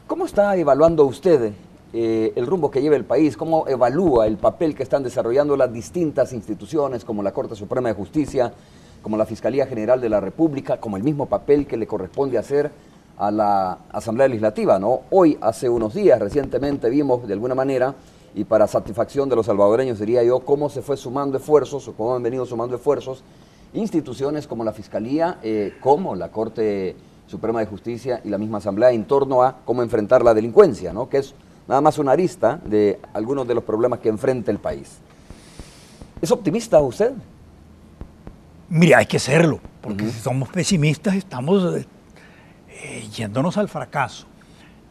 ¿cómo está evaluando usted el rumbo que lleva el país? ¿Cómo evalúa el papel que están desarrollando las distintas instituciones como la Corte Suprema de Justicia, como la Fiscalía General de la República, como el mismo papel que le corresponde hacer a la Asamblea Legislativa, ¿no? Hoy, hace unos días, recientemente vimos de alguna manera, y para satisfacción de los salvadoreños diría yo, cómo se fue sumando esfuerzos, o cómo han venido sumando esfuerzos, instituciones como la Fiscalía, como la Corte Suprema de Justicia y la misma Asamblea en torno a cómo enfrentar la delincuencia, ¿no? Que es nada más una arista de algunos de los problemas que enfrenta el país. ¿Es optimista usted? Mire, hay que serlo, porque si somos pesimistas estamos yéndonos al fracaso.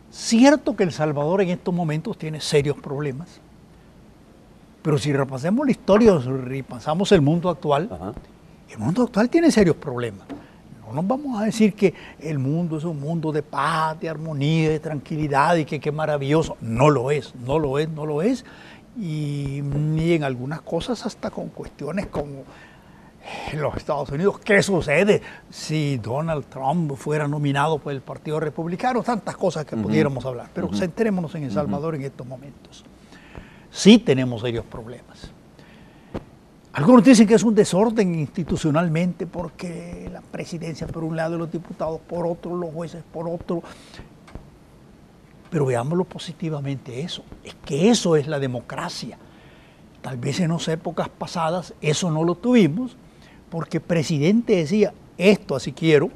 Cierto que El Salvador en estos momentos tiene serios problemas, pero si repasamos la historia, repasamos el mundo actual, el mundo actual tiene serios problemas. No nos vamos a decir que el mundo es un mundo de paz, de armonía, de tranquilidad y que qué maravilloso. No lo es, no lo es, no lo es. Y en algunas cosas hasta con cuestiones como en los Estados Unidos, ¿qué sucede si Donald Trump fuera nominado por el Partido Republicano? Tantas cosas que pudiéramos hablar, pero centrémonos en El Salvador en estos momentos. Sí tenemos serios problemas. Algunos dicen que es un desorden institucionalmente porque la presidencia por un lado, los diputados por otro, los jueces por otro. Pero veámoslo positivamente eso, es que eso es la democracia. Tal vez en las épocas pasadas eso no lo tuvimos, porque el presidente decía, esto así quiero,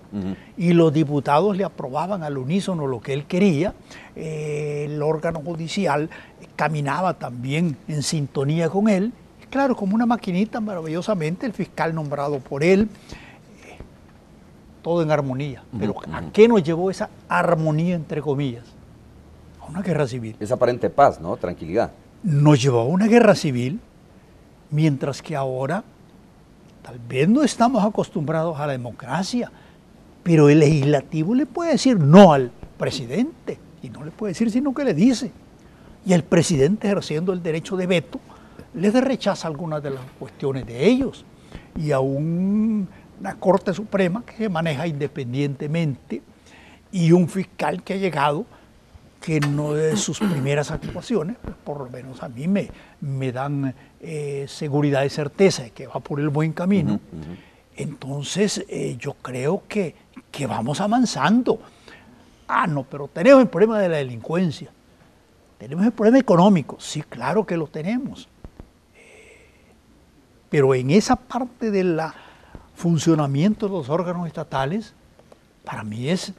y los diputados le aprobaban al unísono lo que él quería, el órgano judicial caminaba también en sintonía con él, claro, como una maquinita maravillosamente, el fiscal nombrado por él, todo en armonía. Pero ¿a qué nos llevó esa armonía, entre comillas? A una guerra civil. Es aparente paz, ¿no? Tranquilidad. Nos llevó a una guerra civil, mientras que ahora tal vez no estamos acostumbrados a la democracia, pero el legislativo le puede decir no al presidente, y no le puede decir sino que le dice. Y el presidente, ejerciendo el derecho de veto, les rechaza algunas de las cuestiones de ellos. Y a una Corte Suprema que se maneja independientemente, y un fiscal que ha llegado, que no de sus primeras actuaciones, pues por lo menos a mí me dan seguridad y certeza de que va por el buen camino. Entonces yo creo que vamos avanzando. No, pero tenemos el problema de la delincuencia, tenemos el problema económico, sí, claro que lo tenemos. Pero en esa parte del funcionamiento de los órganos estatales, para mí es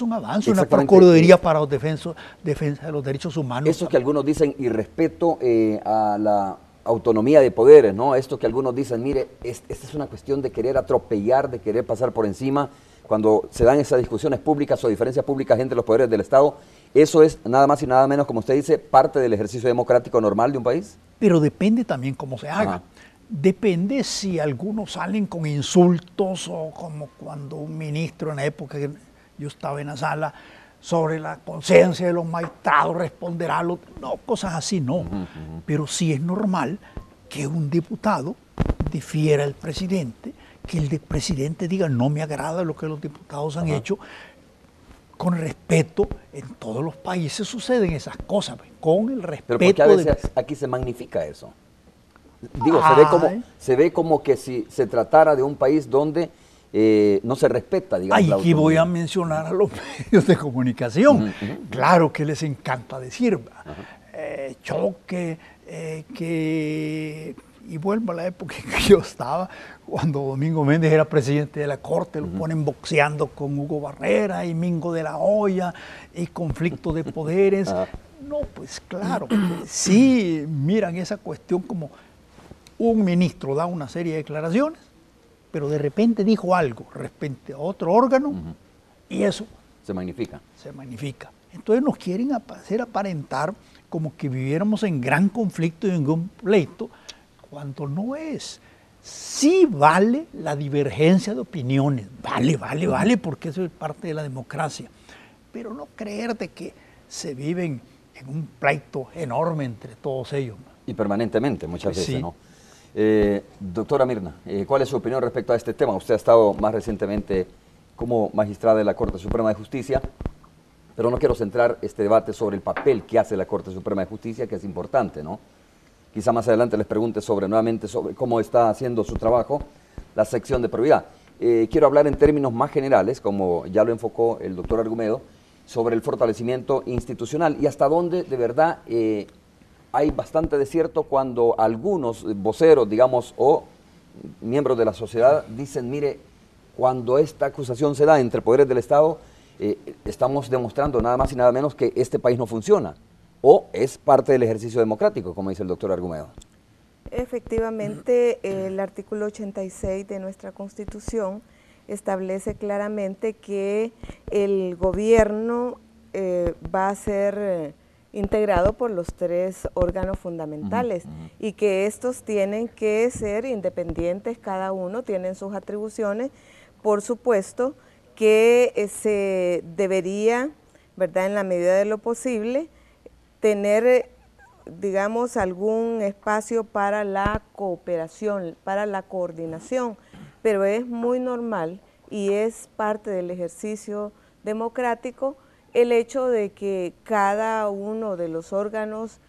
un avance, una procuraduría para la defensa de los derechos humanos. Eso que algunos dicen irrespeto a la autonomía de poderes, ¿no? Esto que algunos dicen, mire, esta es una cuestión de querer atropellar, de querer pasar por encima, cuando se dan esas discusiones públicas o diferencias públicas entre los poderes del Estado. ¿Eso es nada más y nada menos, como usted dice, parte del ejercicio democrático normal de un país? Pero depende también cómo se haga. Depende si algunos salen con insultos o como cuando un ministro en la época que yo estaba en la sala sobre la conciencia de los magistrados responderá, no, cosas así no. Pero sí es normal que un diputado difiera al presidente, que el presidente diga no me agrada lo que los diputados han hecho. Con respeto, en todos los países suceden esas cosas, con el respeto. Pero porque a veces aquí se magnifica eso. Digo, se ve como que si se tratara de un país donde no se respeta, digamos. Aquí voy a mencionar a los medios de comunicación. Claro que les encanta decir choque, y vuelvo a la época en que yo estaba, cuando Domingo Méndez era presidente de la Corte, lo ponen boxeando con Hugo Barrera y Mingo de la Hoya, y conflicto de poderes. No, pues claro, sí miran esa cuestión como un ministro da una serie de declaraciones, pero de repente dijo algo respecto a otro órgano, y eso se magnifica. Entonces nos quieren hacer aparentar como que viviéramos en gran conflicto y en un pleito, cuando no es. Sí vale la divergencia de opiniones, vale, porque eso es parte de la democracia, pero no creer de que se viven en un pleito enorme entre todos ellos. Y permanentemente, muchas veces, sí. ¿no? Doctora Mirna, ¿cuál es su opinión respecto a este tema? Usted ha estado más recientemente como magistrada de la Corte Suprema de Justicia, pero no quiero centrar este debate sobre el papel que hace la Corte Suprema de Justicia, que es importante, ¿no? Quizá más adelante les pregunte nuevamente sobre cómo está haciendo su trabajo la sección de probidad. Quiero hablar en términos más generales, como ya lo enfocó el doctor Argumedo, sobre el fortalecimiento institucional y hasta dónde de verdad hay bastante desierto cuando algunos voceros, digamos, o miembros de la sociedad dicen, mire, cuando esta acusación se da entre poderes del Estado, estamos demostrando nada más y nada menos que este país no funciona, o es parte del ejercicio democrático, como dice el doctor Argumedo. Efectivamente, el artículo 86 de nuestra Constitución establece claramente que el gobierno va a ser integrado por los 3 órganos fundamentales y que estos tienen que ser independientes, cada uno tiene sus atribuciones. Por supuesto que se debería, ¿verdad?, en la medida de lo posible, tener, digamos, algún espacio para la cooperación, para la coordinación, pero es muy normal y es parte del ejercicio democrático el hecho de que cada uno de los órganos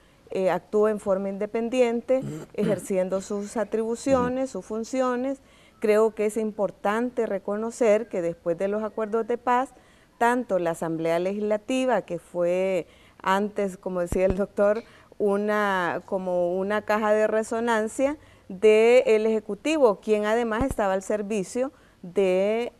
actúe en forma independiente, ejerciendo sus atribuciones, sus funciones. Creo que es importante reconocer que después de los acuerdos de paz, tanto la Asamblea Legislativa, que fue antes, como decía el doctor, como una caja de resonancia del Ejecutivo, quien además estaba al servicio del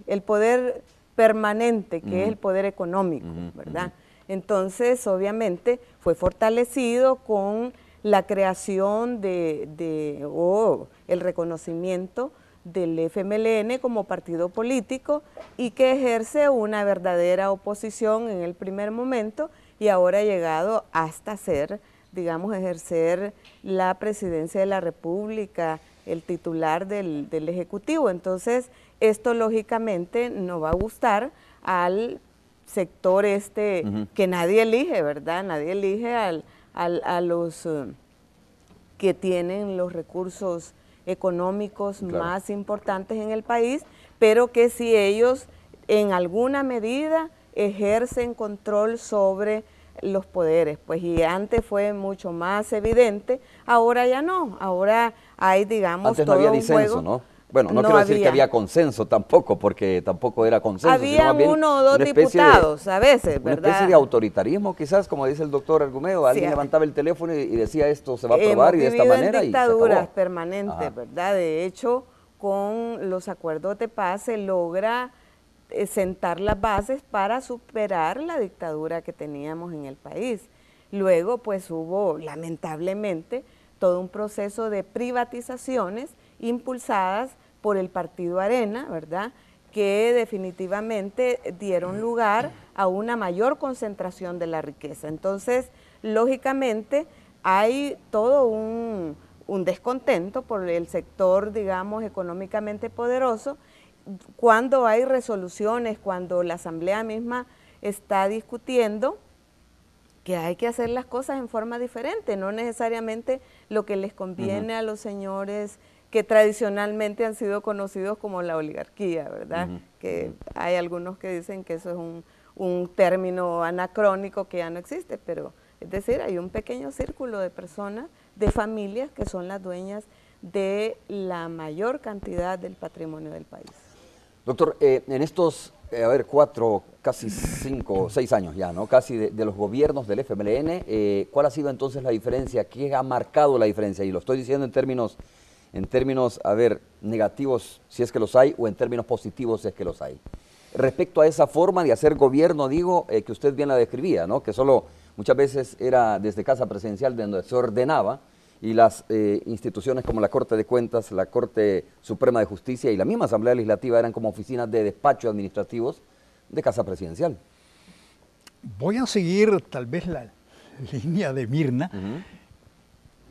el poder permanente, que es el poder económico, ¿verdad? Entonces, obviamente, fue fortalecido con la creación o el reconocimiento del FMLN como partido político y que ejerce una verdadera oposición en el primer momento y ahora ha llegado hasta ser, digamos, ejercer la presidencia de la República, el titular del Ejecutivo. Entonces, esto lógicamente no va a gustar al sector que nadie elige, ¿verdad? Nadie elige a los que tienen los recursos económicos más importantes en el país, pero que si ellos en alguna medida ejercen control sobre los poderes, pues, y antes fue mucho más evidente, ahora ya no, ahora hay, digamos, antes todo no había un disenso, juego. ¿no? Bueno, no quiero decir que había consenso tampoco, porque tampoco era consenso. Había sino uno o dos diputados a veces, ¿verdad? Una especie de autoritarismo, quizás, como dice el doctor Argumedo, alguien levantaba el teléfono y decía esto se va a aprobar y de esta manera y se acabó. Dictaduras permanentes, ¿verdad? De hecho, con los acuerdos de paz se logra sentar las bases para superar la dictadura que teníamos en el país. Luego, pues hubo, lamentablemente, todo un proceso de privatizaciones impulsadas por el Partido Arena, ¿verdad?, que definitivamente dieron lugar a una mayor concentración de la riqueza. Entonces, lógicamente, hay todo un descontento por el sector, digamos, económicamente poderoso, cuando hay resoluciones, cuando la Asamblea misma está discutiendo que hay que hacer las cosas en forma diferente, no necesariamente lo que les conviene a los señores que tradicionalmente han sido conocidos como la oligarquía, ¿verdad? Que hay algunos que dicen que eso es un término anacrónico que ya no existe, pero Es decir, hay un pequeño círculo de personas, de familias que son las dueñas de la mayor cantidad del patrimonio del país. Doctor, en estos, 4, casi 5, 6 años ya, ¿no? Casi de los gobiernos del FMLN, ¿cuál ha sido entonces la diferencia? ¿Qué ha marcado la diferencia? Y lo estoy diciendo en términos, negativos si es que los hay, o en términos positivos si es que los hay. Respecto a esa forma de hacer gobierno, digo, que usted bien la describía, ¿no? Que solo muchas veces era desde Casa Presidencial donde se ordenaba, y las instituciones como la Corte de Cuentas, la Corte Suprema de Justicia y la misma Asamblea Legislativa eran como oficinas de despacho administrativos de Casa Presidencial. Voy a seguir tal vez la línea de Mirna.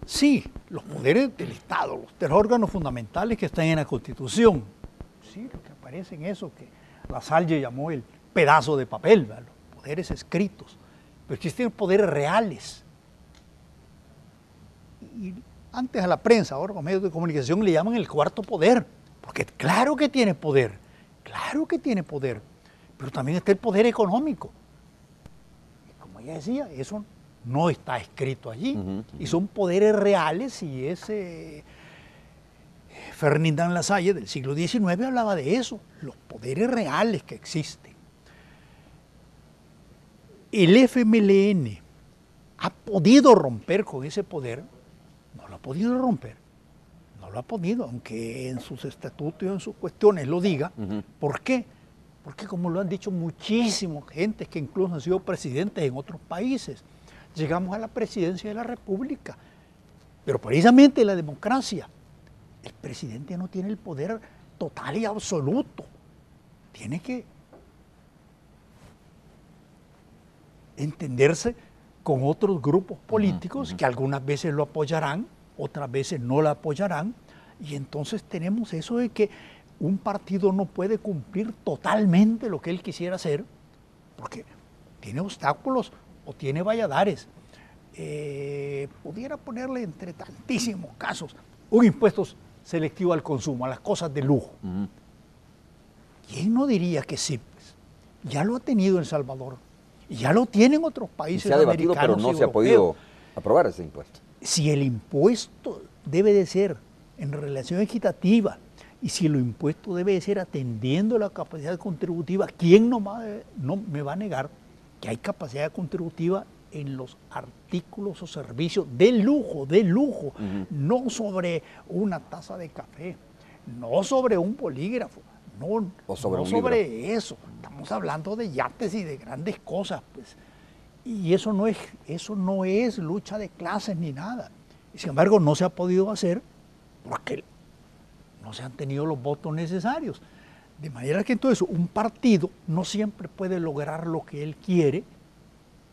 Sí, los poderes del Estado, los 3 órganos fundamentales que están en la Constitución. Sí, lo que aparece en eso que Lasalle llamó el pedazo de papel, ¿verdad? Los poderes escritos. Pero existen poderes reales. Y antes a la prensa, ahora los medios de comunicación le llaman el cuarto poder, porque claro que tiene poder, pero también está el poder económico. Y como ella decía, eso no está escrito allí, y son poderes reales, y ese Ferdinand Lasalle del siglo XIX hablaba de eso, los poderes reales que existen. El FMLN ha podido romper con ese poder. No lo ha podido romper, no lo ha podido, aunque en sus estatutos y en sus cuestiones lo diga. ¿Por qué? Porque como lo han dicho muchísimos gentes que incluso han sido presidentes en otros países, llegamos a la presidencia de la República, pero precisamente la democracia, el presidente no tiene el poder total y absoluto, tiene que entenderse con otros grupos políticos que algunas veces lo apoyarán, otras veces no lo apoyarán, y entonces tenemos eso de que un partido no puede cumplir totalmente lo que él quisiera hacer, porque tiene obstáculos o tiene valladares. Pudiera ponerle entre tantísimos casos un impuesto selectivo al consumo, a las cosas de lujo. ¿Quién no diría que sí? Pues, ya lo ha tenido El Salvador. Y ya lo tienen otros países americanos. Se ha debatido, pero no se ha podido aprobar ese impuesto. Si el impuesto debe de ser en relación equitativa y si el impuesto debe de ser atendiendo la capacidad contributiva, ¿quién no me va a negar que hay capacidad contributiva en los artículos o servicios de lujo, no sobre una taza de café, no sobre un polígrafo, no sobre eso? Estamos hablando de yates y de grandes cosas, pues. Y eso no es lucha de clases ni nada. Y sin embargo, no se ha podido hacer porque no se han tenido los votos necesarios. De manera que entonces un partido no siempre puede lograr lo que él quiere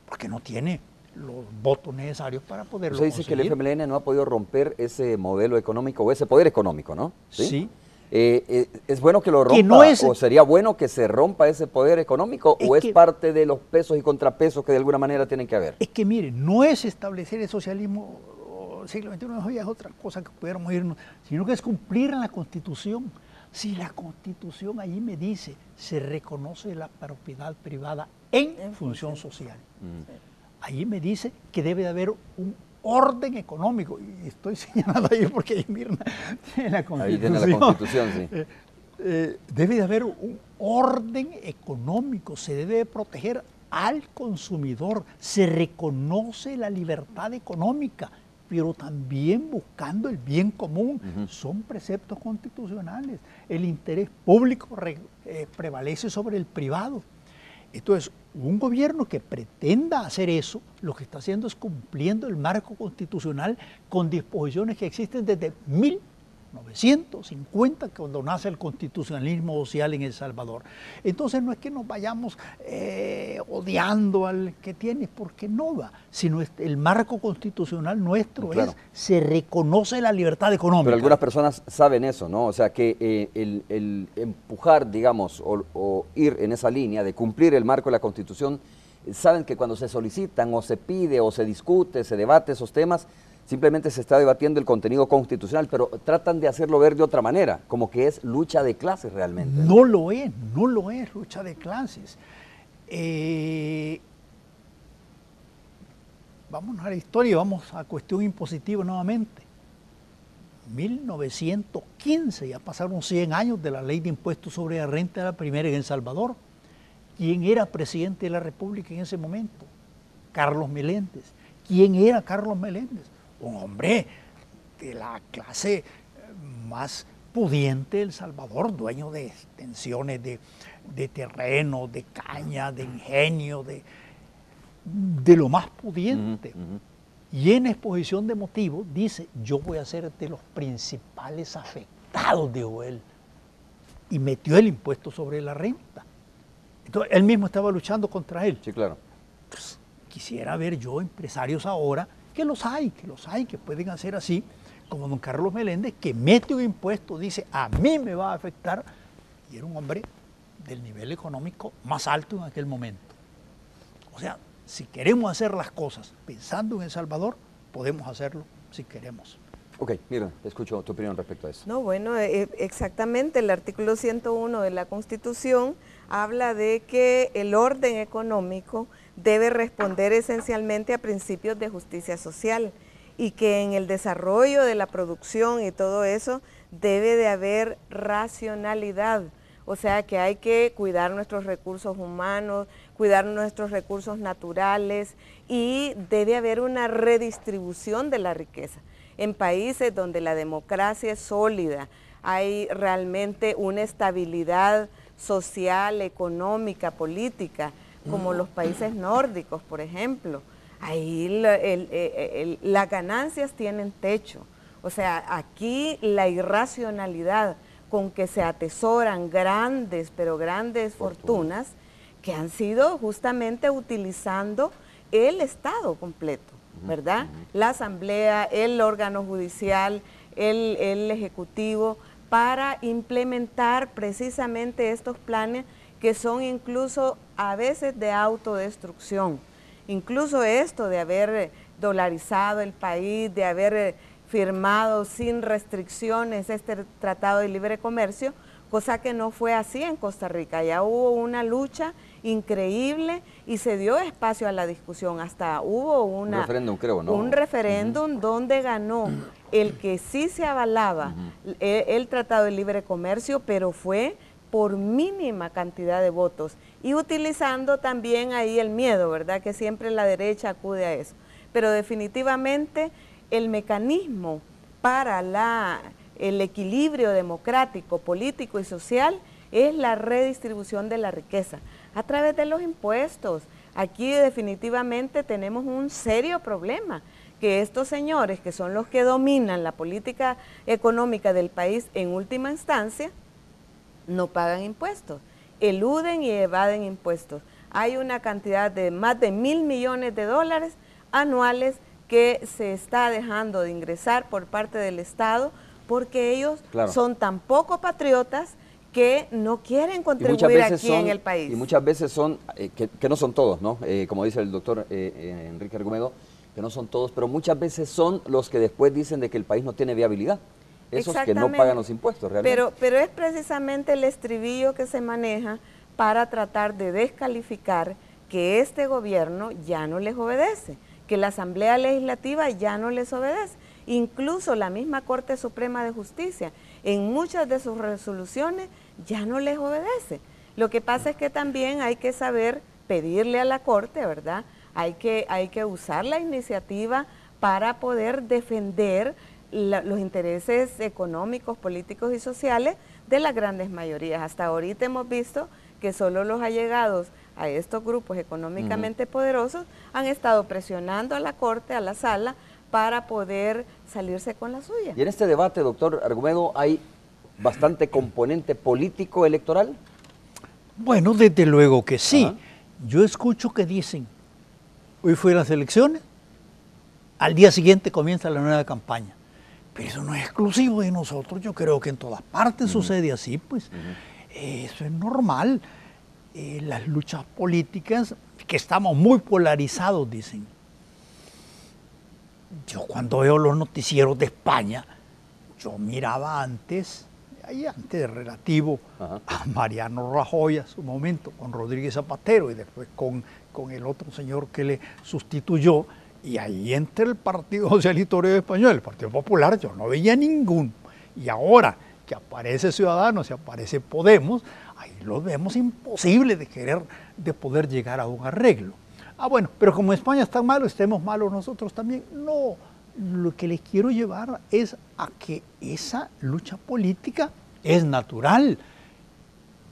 porque no tiene los votos necesarios para poderlo conseguir. Usted dice que el FMLN no ha podido romper ese modelo económico o ese poder económico, ¿no? Sí. ¿Es bueno que lo rompa o sería bueno que se rompa ese poder económico o es parte de los pesos y contrapesos que de alguna manera tienen que haber? Es que mire, no es establecer el socialismo siglo XXI, no es otra cosa que pudiéramos irnos, sino que es cumplir la Constitución. Si la Constitución allí me dice, se reconoce la propiedad privada en función social. Allí me dice que debe de haber un orden económico, y estoy señalando ahí porque ahí Mirna tiene la Constitución. Ahí tiene la Constitución, sí. Debe de haber un orden económico, se debe proteger al consumidor, se reconoce la libertad económica, pero también buscando el bien común. Son preceptos constitucionales. El interés público prevalece sobre el privado. Entonces, un gobierno que pretenda hacer eso, lo que está haciendo es cumpliendo el marco constitucional con disposiciones que existen desde 1950, cuando nace el constitucionalismo social en El Salvador. Entonces no es que nos vayamos odiando al que tiene, porque no va, sino el marco constitucional nuestro se reconoce la libertad económica. Pero algunas personas saben eso, ¿no? O sea que el empujar, digamos, o ir en esa línea de cumplir el marco de la Constitución, saben que cuando se solicitan o se pide o se discute, se debate esos temas, simplemente se está debatiendo el contenido constitucional, pero tratan de hacerlo ver de otra manera, como que es lucha de clases realmente. No lo es lucha de clases. vámonos a la historia, vamos a cuestión impositiva nuevamente. 1915, ya pasaron 100 años de la ley de impuestos sobre la renta, la primera en El Salvador. ¿Quién era presidente de la República en ese momento? Carlos Meléndez. ¿Quién era Carlos Meléndez? Un hombre de la clase más pudiente de El Salvador, dueño de extensiones de terreno, de caña, de ingenio, de lo más pudiente. Y en exposición de motivos dice, yo voy a ser de los principales afectados, dijo él. Y metió el impuesto sobre la renta. Entonces, él mismo estaba luchando contra él. Sí, claro. Entonces, quisiera ver yo empresarios ahora, que los hay, que pueden hacer así, como don Carlos Meléndez, que mete un impuesto, dice, a mí me va a afectar, y era un hombre del nivel económico más alto en aquel momento. O sea, si queremos hacer las cosas pensando en El Salvador, podemos hacerlo si queremos. Ok, mira, escucho tu opinión respecto a eso. No, bueno, exactamente, el artículo 101 de la Constitución habla de que el orden económico debe responder esencialmente a principios de justicia social y que en el desarrollo de la producción y todo eso debe de haber racionalidad. O sea que hay que cuidar nuestros recursos humanos, cuidar nuestros recursos naturales y debe haber una redistribución de la riqueza. En países donde la democracia es sólida, hay realmente una estabilidad social, económica, política, como los países nórdicos, por ejemplo. Ahí las ganancias tienen techo. O sea, aquí la irracionalidad con que se atesoran grandes, pero grandes fortunas que han sido justamente utilizando el Estado completo, ¿verdad? La Asamblea, el órgano judicial, el Ejecutivo, para implementar precisamente estos planes que son incluso a veces de autodestrucción. Incluso esto de haber dolarizado el país, de haber firmado sin restricciones este Tratado de Libre Comercio, cosa que no fue así en Costa Rica. Ya hubo una lucha increíble y se dio espacio a la discusión. Hasta hubo un referéndum, creo, ¿no? Un referéndum donde ganó el que sí se avalaba el Tratado de Libre Comercio, pero fue por mínima cantidad de votos y utilizando también ahí el miedo, ¿verdad? Que siempre la derecha acude a eso. Pero definitivamente el mecanismo para el equilibrio democrático, político y social es la redistribución de la riqueza a través de los impuestos. Aquí definitivamente tenemos un serio problema, que estos señores que son los que dominan la política económica del país en última instancia, no pagan impuestos, eluden y evaden impuestos. Hay una cantidad de más de $1.000 millones anuales que se está dejando de ingresar por parte del Estado porque ellos son tan poco patriotas que no quieren contribuir aquí en el país. Y muchas veces son, que no son todos, ¿no? Como dice el doctor Enrique Argumedo, que no son todos, pero muchas veces son los que después dicen de que el país no tiene viabilidad. Esos que no pagan los impuestos realmente. Pero es precisamente el estribillo que se maneja para tratar de descalificar que este gobierno ya no les obedece, que la Asamblea Legislativa ya no les obedece. Incluso la misma Corte Suprema de Justicia, en muchas de sus resoluciones, ya no les obedece. Lo que pasa es que también hay que saber pedirle a la Corte, ¿verdad? Hay que usar la iniciativa para poder defender los intereses económicos, políticos y sociales de las grandes mayorías. Hasta ahorita hemos visto que solo los allegados a estos grupos económicamente poderosos han estado presionando a la Corte, a la Sala, para poder salirse con la suya. Y en este debate, doctor Argumedo, ¿hay bastante componente político electoral? Bueno, desde luego que sí. Yo escucho que dicen, hoy fueron las elecciones, al día siguiente comienza la nueva campaña. Pero eso no es exclusivo de nosotros, yo creo que en todas partes sucede así, pues eso es normal. Las luchas políticas, que estamos muy polarizados, dicen. Yo cuando veo los noticieros de España, yo miraba antes relativo a Mariano Rajoy a su momento, con Rodríguez Zapatero y después con el otro señor que le sustituyó, Y ahí entre el Partido Socialista Obrero Español y el Partido Popular yo no veía ninguno. Y ahora que aparece Ciudadanos y aparece Podemos, ahí los vemos imposible de poder llegar a un arreglo. Ah, bueno, pero como España está malo, estemos malos nosotros también. No, lo que les quiero llevar es a que esa lucha política es natural.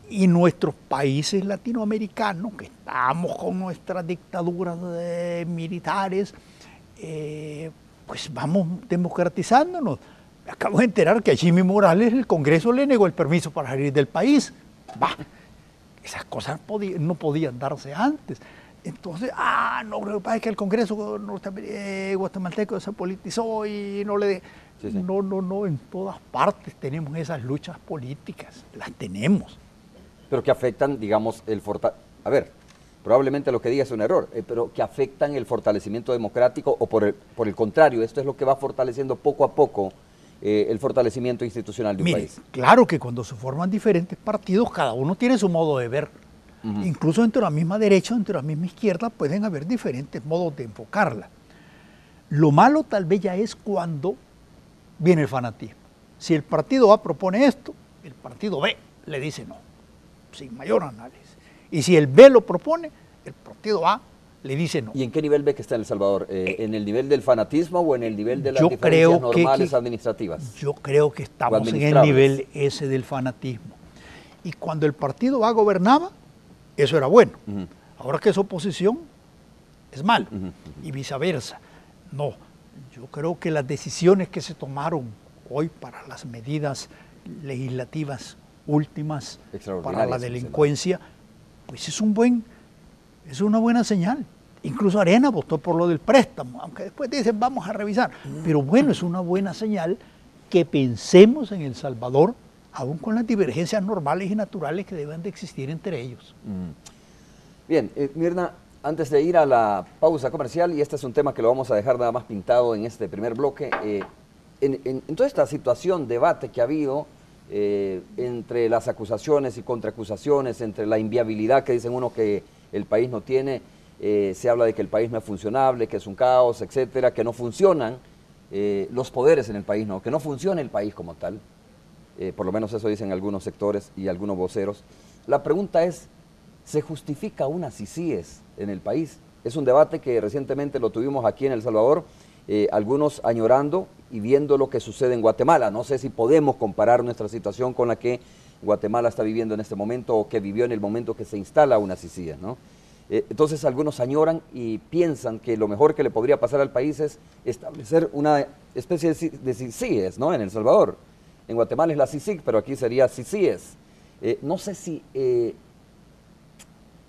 Y nuestros países latinoamericanos, que estamos con nuestras dictaduras militares, pues vamos democratizándonos. Me acabo de enterar que a Jimmy Morales el Congreso le negó el permiso para salir del país. Bah, esas cosas no podían darse antes. Entonces, no, lo que pasa es que el Congreso guatemalteco se politizó y no le... Sí. No, en todas partes tenemos esas luchas políticas, las tenemos. Pero que afectan, digamos, a ver, probablemente lo que diga es un error, pero que afectan el fortalecimiento democrático o por el contrario, esto es lo que va fortaleciendo poco a poco el fortalecimiento institucional de un país. Claro que cuando se forman diferentes partidos, cada uno tiene su modo de ver. Incluso dentro de la misma derecha, dentro de la misma izquierda, pueden haber diferentes modos de enfocarla. Lo malo tal vez ya es cuando viene el fanatismo. Si el partido A propone esto, el partido B le dice no, sin mayor análisis. Y si el B lo propone, el partido A le dice no. ¿Y en qué nivel ve que está en El Salvador? ¿En el nivel del fanatismo o en el nivel de las diferencias normales administrativas? Yo creo que estamos en el nivel ese del fanatismo. Y cuando el partido A gobernaba, eso era bueno. Ahora que es oposición, es malo. Y viceversa. No, yo creo que las decisiones que se tomaron hoy para las medidas legislativas últimas para la delincuencia, pues es una buena señal. Incluso Arena votó por lo del préstamo, aunque después dicen vamos a revisar. Pero bueno, es una buena señal que pensemos en El Salvador, aún con las divergencias normales y naturales que deben de existir entre ellos. Bien, Mirna, antes de ir a la pausa comercial, y este es un tema que lo vamos a dejar nada más pintado en este primer bloque, en toda esta situación, debate que ha habido entre las acusaciones y contraacusaciones, entre la inviabilidad que dicen uno que el país no tiene, se habla de que el país no es funcionable, que es un caos, etcétera, que no funcionan los poderes en el país, que no funciona el país como tal, por lo menos eso dicen algunos sectores y algunos voceros. La pregunta es, ¿se justifica una CICIES en el país? Es un debate que recientemente lo tuvimos aquí en El Salvador, algunos añorando y viendo lo que sucede en Guatemala. No sé si podemos comparar nuestra situación con la que Guatemala está viviendo en este momento o que vivió en el momento que se instala una CICIES, ¿no? Entonces algunos añoran y piensan que lo mejor que le podría pasar al país es establecer una especie de CICIES, ¿no? En El Salvador. En Guatemala es la CICIG, pero aquí sería CICIES. No sé si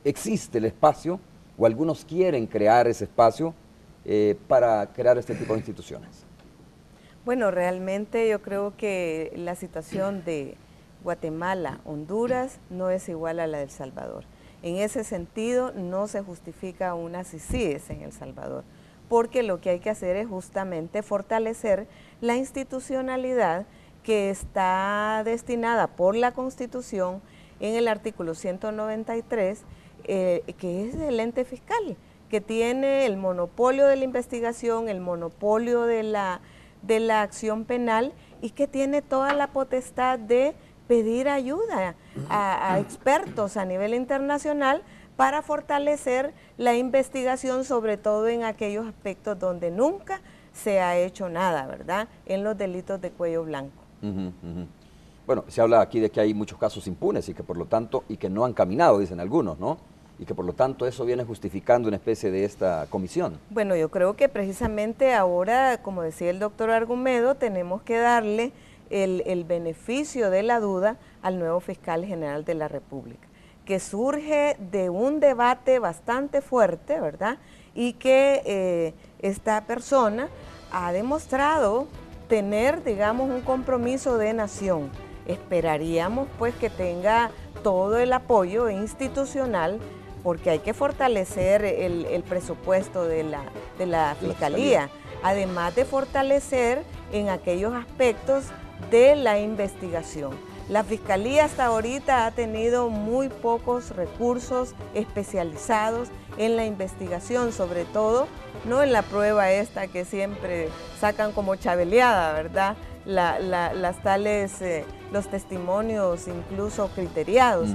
existe el espacio o algunos quieren crear ese espacio para crear este tipo de instituciones. Bueno, realmente yo creo que la situación de Guatemala, Honduras, no es igual a la de El Salvador. En ese sentido, no se justifica una CICIES en El Salvador, porque lo que hay que hacer es justamente fortalecer la institucionalidad que está destinada por la Constitución en el artículo 193, que es el ente fiscal, que tiene el monopolio de la investigación, el monopolio de la acción penal y que tiene toda la potestad de pedir ayuda a expertos a nivel internacional para fortalecer la investigación, sobre todo en aquellos aspectos donde nunca se ha hecho nada, ¿verdad? En los delitos de cuello blanco. Bueno, se habla aquí de que hay muchos casos impunes y que por lo tanto, y que no han caminado, dicen algunos, ¿no? Y que por lo tanto eso viene justificando una especie de esta comisión. Bueno, yo creo que precisamente ahora, como decía el doctor Argumedo, tenemos que darle el beneficio de la duda al nuevo fiscal general de la República, que surge de un debate bastante fuerte, ¿verdad? Y que esta persona ha demostrado tener, digamos, un compromiso de nación. Esperaríamos pues que tenga todo el apoyo institucional, porque hay que fortalecer el presupuesto de la Fiscalía, además de fortalecer en aquellos aspectos de la investigación. La Fiscalía hasta ahorita ha tenido muy pocos recursos especializados en la investigación, sobre todo no en la prueba esta que siempre sacan como chabeleada, ¿verdad? Las tales, los testimonios incluso criteriados,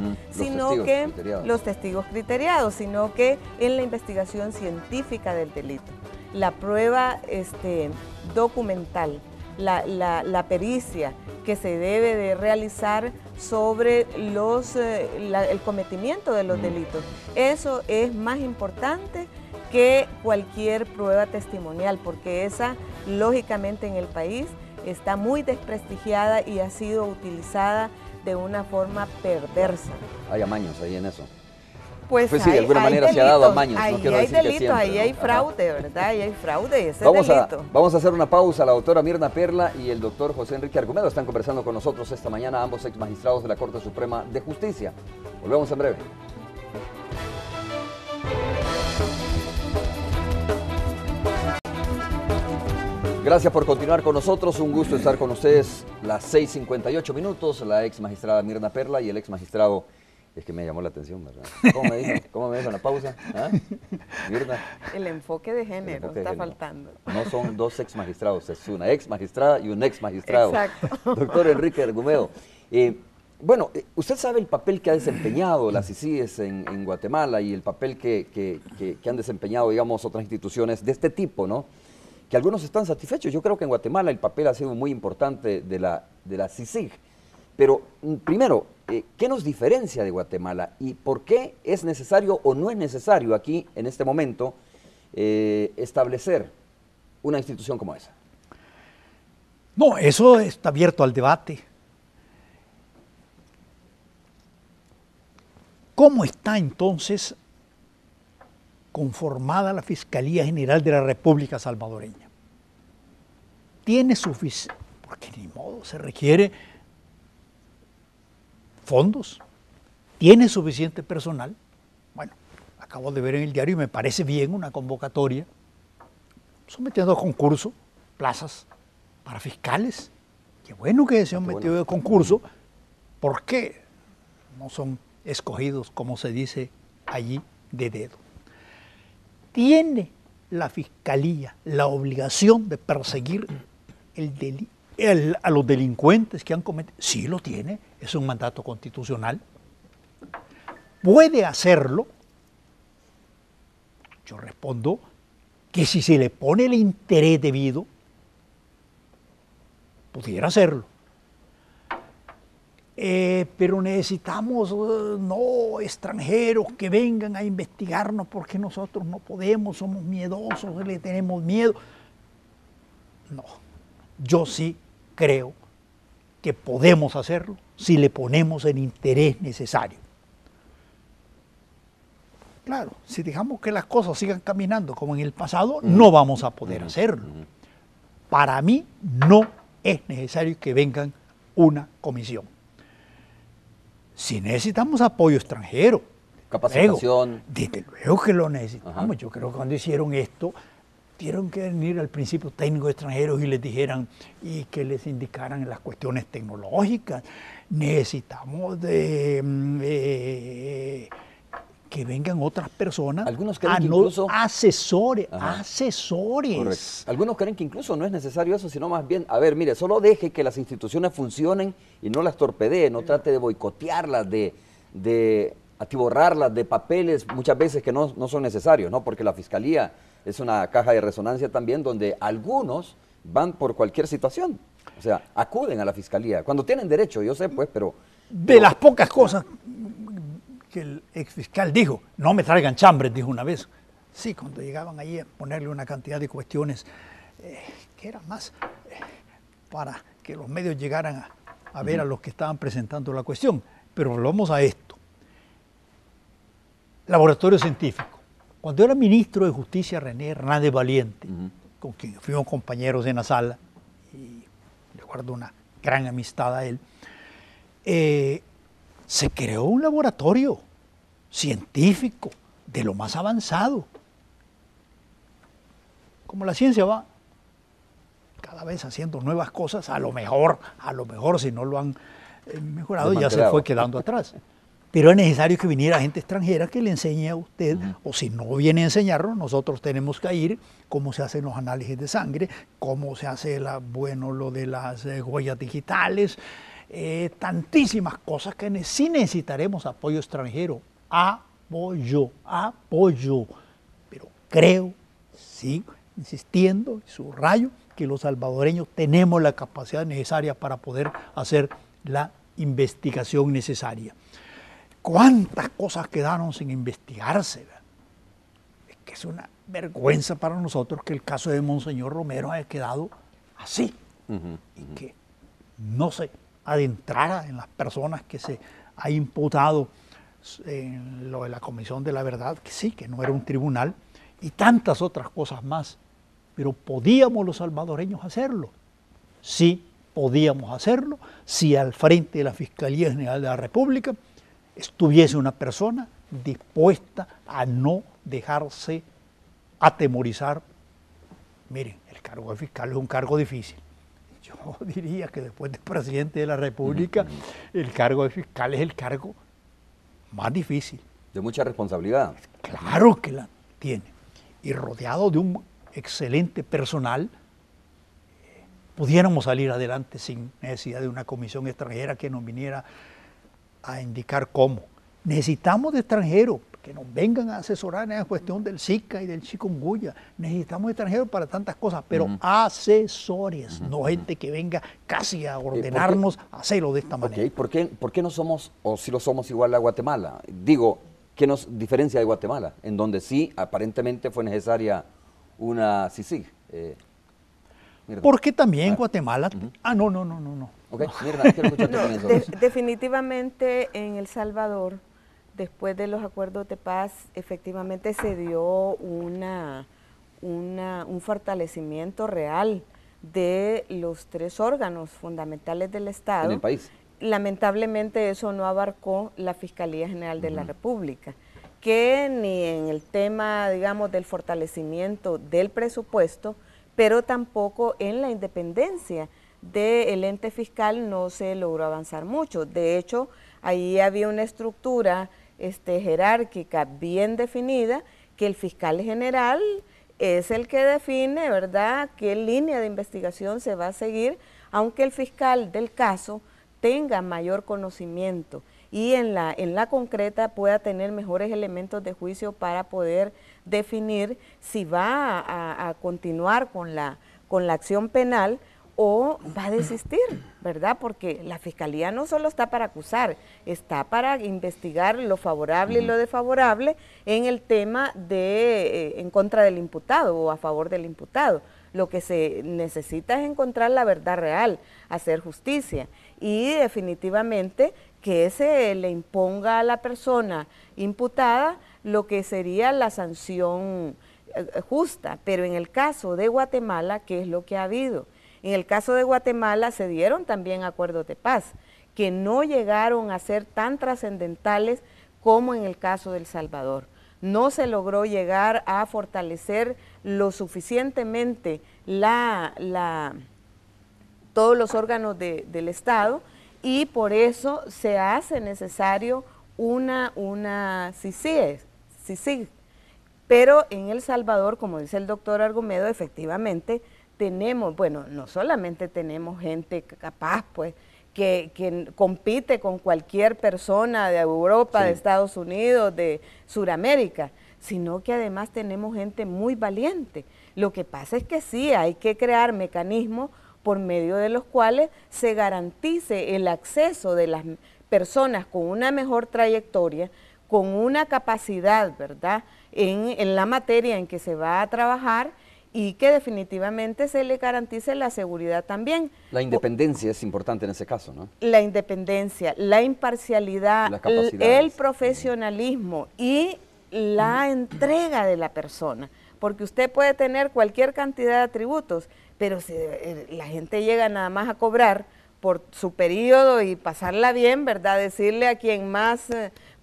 los testigos criteriados, sino que en la investigación científica del delito. La prueba documental, la pericia que se debe de realizar sobre el cometimiento de los delitos. Eso es más importante que cualquier prueba testimonial, porque esa, lógicamente, en el país está muy desprestigiada y ha sido utilizada de una forma perversa. Hay amaños ahí en eso. Pues sí, de alguna manera se ha dado amaños. Ahí hay delitos, ahí hay fraude, ¿verdad? Ahí hay fraude, ese es delito. Vamos a hacer una pausa. La doctora Mirna Perla y el doctor José Enrique Argumedo están conversando con nosotros esta mañana, ambos ex magistrados de la Corte Suprema de Justicia. Volvemos en breve. Gracias por continuar con nosotros, un gusto estar con ustedes. Las 6:58 minutos, la ex magistrada Mirna Perla y el ex magistrado, es que me llamó la atención, ¿verdad? ¿Cómo me dijo en la pausa? ¿Ah? Mirna. El enfoque de género está faltando. No son dos ex magistrados, es una ex magistrada y un ex magistrado. Exacto. Doctor Enrique Argumedo, bueno, usted sabe el papel que ha desempeñado las CICIES en Guatemala y el papel que han desempeñado, digamos, otras instituciones de este tipo, ¿no? Que algunos están satisfechos. Yo creo que en Guatemala el papel ha sido muy importante de la CICIG. Pero primero, ¿qué nos diferencia de Guatemala y por qué es necesario o no es necesario aquí, en este momento, establecer una institución como esa? No, eso está abierto al debate. ¿Cómo está entonces conformada la Fiscalía General de la República Salvadoreña? Tiene suficiente, porque ni modo, se requiere fondos, tiene suficiente personal. Bueno, acabo de ver en el diario y me parece bien una convocatoria sometiendo a concurso plazas para fiscales. Qué bueno que se han metido de concurso, porque no son escogidos, como se dice allí, de dedo. ¿Tiene la Fiscalía la obligación de perseguir a los delincuentes que han cometido? Sí lo tiene, es un mandato constitucional. ¿Puede hacerlo? Yo respondo que si se le pone el interés debido, pudiera hacerlo. Pero necesitamos no extranjeros que vengan a investigarnos porque nosotros no podemos, somos miedosos, le tenemos miedo. No, yo sí creo que podemos hacerlo si le ponemos el interés necesario. Claro, si dejamos que las cosas sigan caminando como en el pasado, no vamos a poder hacerlo. Para mí no es necesario que vengan una comisión. Si necesitamos apoyo extranjero, capacitación, desde luego que lo necesitamos. Yo creo que cuando hicieron esto, tuvieron que venir al principio técnicos extranjeros y les dijeran y que les indicaran las cuestiones tecnológicas. Necesitamos que vengan otras personas, algunos creen que incluso asesores. Correcto. Algunos creen que incluso no es necesario eso, sino más bien, a ver, mire, solo deje que las instituciones funcionen y no las torpedee, no trate de boicotearlas, de atiborrarlas de papeles muchas veces que no son necesarios, ¿no? Porque la Fiscalía es una caja de resonancia también donde algunos van por cualquier situación, o sea, acuden a la Fiscalía, cuando tienen derecho, yo sé, pues, pero las pocas cosas que el exfiscal dijo, no me traigan chambres, dijo una vez. Sí, cuando llegaban ahí a ponerle una cantidad de cuestiones que eran más para que los medios llegaran a ver a los que estaban presentando la cuestión. Pero volvamos a esto. Laboratorio científico. Cuando era ministro de Justicia René Hernández Valiente, con quien fuimos compañeros en la sala, y le guardo una gran amistad a él, se creó un laboratorio científico de lo más avanzado. Como la ciencia va cada vez haciendo nuevas cosas, a lo mejor si no lo han mejorado ya se fue quedando atrás. pero es necesario que viniera gente extranjera que le enseñe a usted, o si no viene a enseñarnos, nosotros tenemos que ir cómo se hacen los análisis de sangre, cómo se hace lo de las huellas digitales, tantísimas cosas que sí necesitaremos apoyo extranjero, apoyo, pero creo, sigo insistiendo, subrayo, que los salvadoreños tenemos la capacidad necesaria para poder hacer la investigación necesaria. ¿Cuántas cosas quedaron sin investigarse? Es que es una vergüenza para nosotros que el caso de Monseñor Romero haya quedado así, y que no se adentrara en las personas que se ha imputado en lo de la Comisión de la Verdad, que sí, que no era un tribunal, y tantas otras cosas más. Pero ¿podíamos los salvadoreños hacerlo? Sí, podíamos hacerlo si al frente de la Fiscalía General de la República estuviese una persona dispuesta a no dejarse atemorizar. Miren, el cargo de fiscal es un cargo difícil. Yo diría que después de presidente de la República, el cargo de fiscal es el cargo más difícil. De mucha responsabilidad. Claro que la tiene. Y rodeado de un excelente personal, pudiéramos salir adelante sin necesidad de una comisión extranjera que nos viniera a indicar cómo. Necesitamos de extranjeros que nos vengan a asesorar en la cuestión del Zika y del chikungunya. Necesitamos de extranjeros para tantas cosas, pero asesores, no gente que venga casi a ordenarnos hacerlo de esta manera. ¿Por qué no somos, o si lo somos, igual a Guatemala? Digo, ¿qué nos diferencia de Guatemala? En donde sí, aparentemente fue necesaria una CICIG. Porque también Guatemala... No. Okay. Mirna, quiero escuchar tu opinión sobre eso. Definitivamente en El Salvador, después de los acuerdos de paz, efectivamente se dio un fortalecimiento real de los tres órganos fundamentales del Estado. En el país. Lamentablemente eso no abarcó la Fiscalía General de la República, que ni en el tema, digamos, del fortalecimiento del presupuesto, pero tampoco en la independencia del ente fiscal no se logró avanzar mucho. De hecho, ahí había una estructura jerárquica bien definida, que el fiscal general es el que define, ¿verdad?, qué línea de investigación se va a seguir, aunque el fiscal del caso tenga mayor conocimiento y en la concreta pueda tener mejores elementos de juicio para poder definir si va a continuar con la acción penal o va a desistir, ¿verdad? Porque la Fiscalía no solo está para acusar, está para investigar lo favorable y lo desfavorable en el tema en contra del imputado o a favor del imputado. Lo que se necesita es encontrar la verdad real, hacer justicia y definitivamente que se le imponga a la persona imputada lo que sería la sanción justa. Pero en el caso de Guatemala, ¿qué es lo que ha habido? En el caso de Guatemala se dieron también acuerdos de paz que no llegaron a ser tan trascendentales como en el caso de El Salvador. No se logró llegar a fortalecer lo suficientemente todos los órganos del Estado y por eso se hace necesario una CICIG. Pero en El Salvador, como dice el doctor Argumedo, efectivamente tenemos, bueno, no solamente tenemos gente capaz, pues, que compite con cualquier persona de Europa, de Estados Unidos, de Sudamérica, sino que además tenemos gente muy valiente. Lo que pasa es que sí, hay que crear mecanismos por medio de los cuales se garantice el acceso de las personas con una mejor trayectoria, con una capacidad, ¿verdad?, en la materia en que se va a trabajar y que definitivamente se le garantice la seguridad también. La independencia es importante en ese caso, ¿no? La independencia, la imparcialidad, el profesionalismo y la entrega de la persona. Porque usted puede tener cualquier cantidad de atributos, pero si la gente llega nada más a cobrar por su periodo y pasarla bien, ¿verdad? Decirle a quien más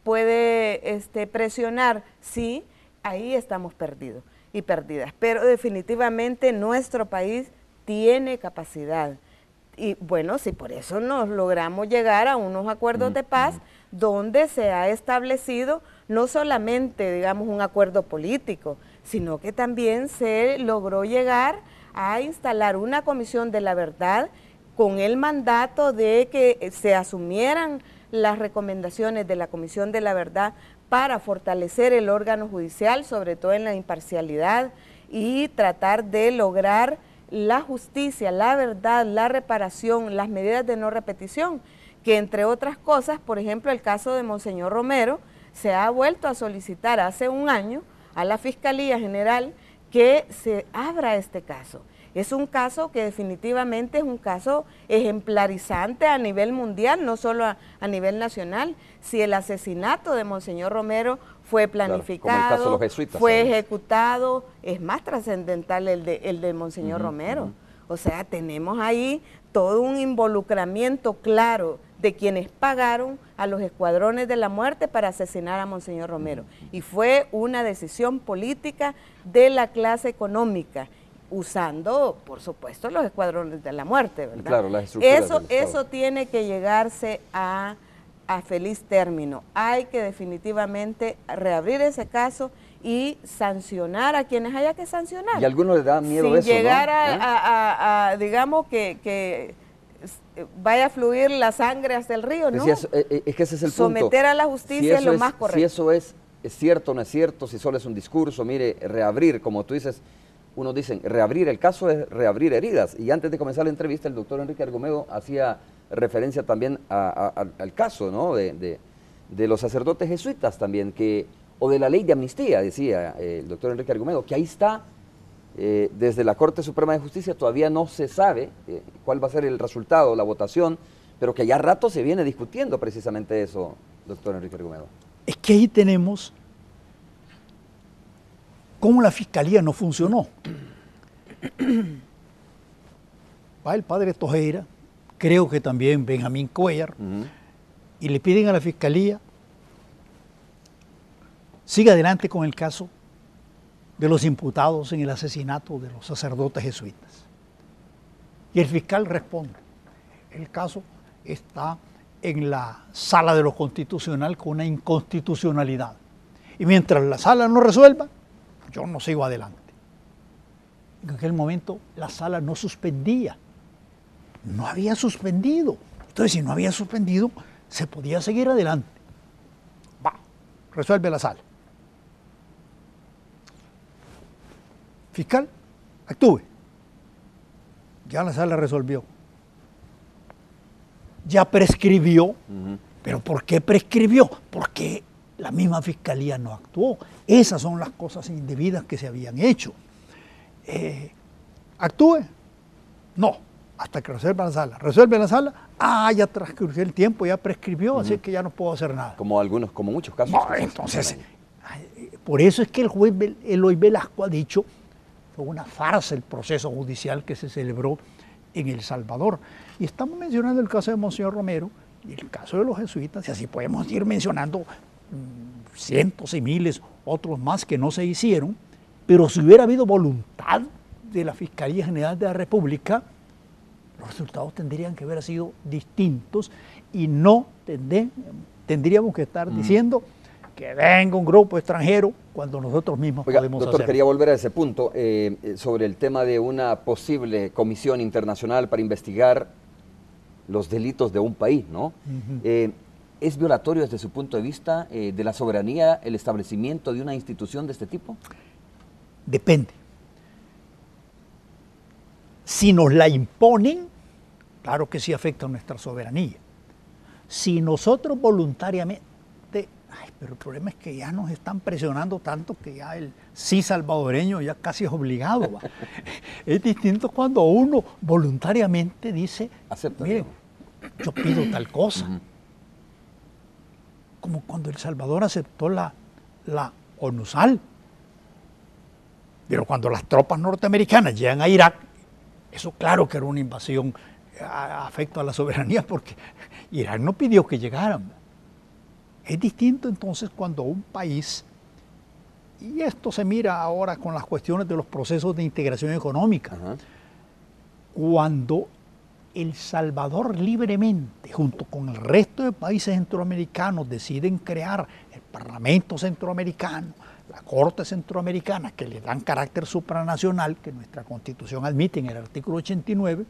puede presionar, sí, ahí estamos perdidos y perdidas. Pero definitivamente nuestro país tiene capacidad, Y bueno, sí, por eso nos logramos llegar a unos acuerdos de paz donde se ha establecido no solamente, digamos, un acuerdo político, sino que también se logró llegar a instalar una comisión de la verdad con el mandato de que se asumieran las recomendaciones de la Comisión de la Verdad para fortalecer el órgano judicial, sobre todo en la imparcialidad, y tratar de lograr la justicia, la verdad, la reparación, las medidas de no repetición, que entre otras cosas, por ejemplo, el caso de Monseñor Romero, se ha vuelto a solicitar hace un año a la Fiscalía General que se abra este caso. Es un caso que definitivamente es un caso ejemplarizante a nivel mundial, no solo a nivel nacional. Si el asesinato de Monseñor Romero fue planificado, como el caso de los jesuitas, fue ejecutado, es más trascendental el de Monseñor Romero. O sea, tenemos ahí todo un involucramiento claro de quienes pagaron a los escuadrones de la muerte para asesinar a Monseñor Romero. Y fue una decisión política de la clase económica, usando, por supuesto, los escuadrones de la muerte, ¿verdad? Claro, las estructuras eso tiene que llegarse a feliz término. Hay que definitivamente reabrir ese caso y sancionar a quienes haya que sancionar. Y a algunos les da miedo sin eso, llegar ¿no? a digamos, que vaya a fluir la sangre hasta el río, ¿no? Es que ese es el punto. Someter a la justicia es lo más correcto. Si eso es cierto o no es cierto, si solo es un discurso, mire, reabrir, como tú dices, unos dicen, reabrir el caso es reabrir heridas. Y antes de comenzar la entrevista, el doctor Enrique Argumedo hacía referencia también al caso, ¿no? de los sacerdotes jesuitas también, o de la ley de amnistía, decía el doctor Enrique Argumedo, que ahí está, desde la Corte Suprema de Justicia todavía no se sabe cuál va a ser el resultado, la votación, pero que ya rato se viene discutiendo precisamente eso, doctor Enrique Argumedo. Es que ahí tenemos cómo la Fiscalía no funcionó. Va el padre Tojera, creo que también Benjamín Cuellar, y le piden a la Fiscalía siga adelante con el caso de los imputados en el asesinato de los sacerdotes jesuitas. Y el fiscal responde, el caso está en la sala de lo constitucional con una inconstitucionalidad. Y mientras la sala no resuelva, yo no sigo adelante. En aquel momento la sala no suspendía, no había suspendido. Entonces, si no había suspendido, se podía seguir adelante. Va, resuelve la sala. Fiscal, actúe. Ya la sala resolvió. Ya prescribió. ¿Pero por qué prescribió? Porque la misma Fiscalía no actuó. Esas son las cosas indebidas que se habían hecho. ¿Actúe? No, hasta que resuelva la sala. ¿Resuelve la sala? Ya transcurrió el tiempo, ya prescribió, así que ya no puedo hacer nada. Como muchos casos. No, entonces, por eso es que el juez Eloy Velasco ha dicho, fue una farsa el proceso judicial que se celebró en El Salvador. Y estamos mencionando el caso de Monseñor Romero y el caso de los jesuitas, y así podemos ir mencionando cientos y miles, otros más que no se hicieron, pero si hubiera habido voluntad de la Fiscalía General de la República, los resultados tendrían que haber sido distintos y no tendríamos que estar diciendo que venga un grupo extranjero cuando nosotros mismos podemos doctor, hacerlo. quería volver a ese punto sobre el tema de una posible comisión internacional para investigar los delitos de un país, ¿no? ¿Es violatorio desde su punto de vista de la soberanía el establecimiento de una institución de este tipo? Depende. Si nos la imponen, claro que sí afecta a nuestra soberanía. Si nosotros voluntariamente, pero el problema es que ya nos están presionando tanto que ya el sí salvadoreño ya casi es obligado. Es distinto cuando uno voluntariamente dice, miren, yo pido tal cosa. Como cuando El Salvador aceptó la ONUSAL. Pero cuando las tropas norteamericanas llegan a Irak, eso claro que era una invasión afecto a la soberanía, porque Irak no pidió que llegaran. Es distinto entonces cuando un país, y esto se mira ahora con las cuestiones de los procesos de integración económica, cuando El Salvador libremente, junto con el resto de países centroamericanos, deciden crear el Parlamento Centroamericano, la Corte Centroamericana, que le dan carácter supranacional, que nuestra Constitución admite en el artículo 89,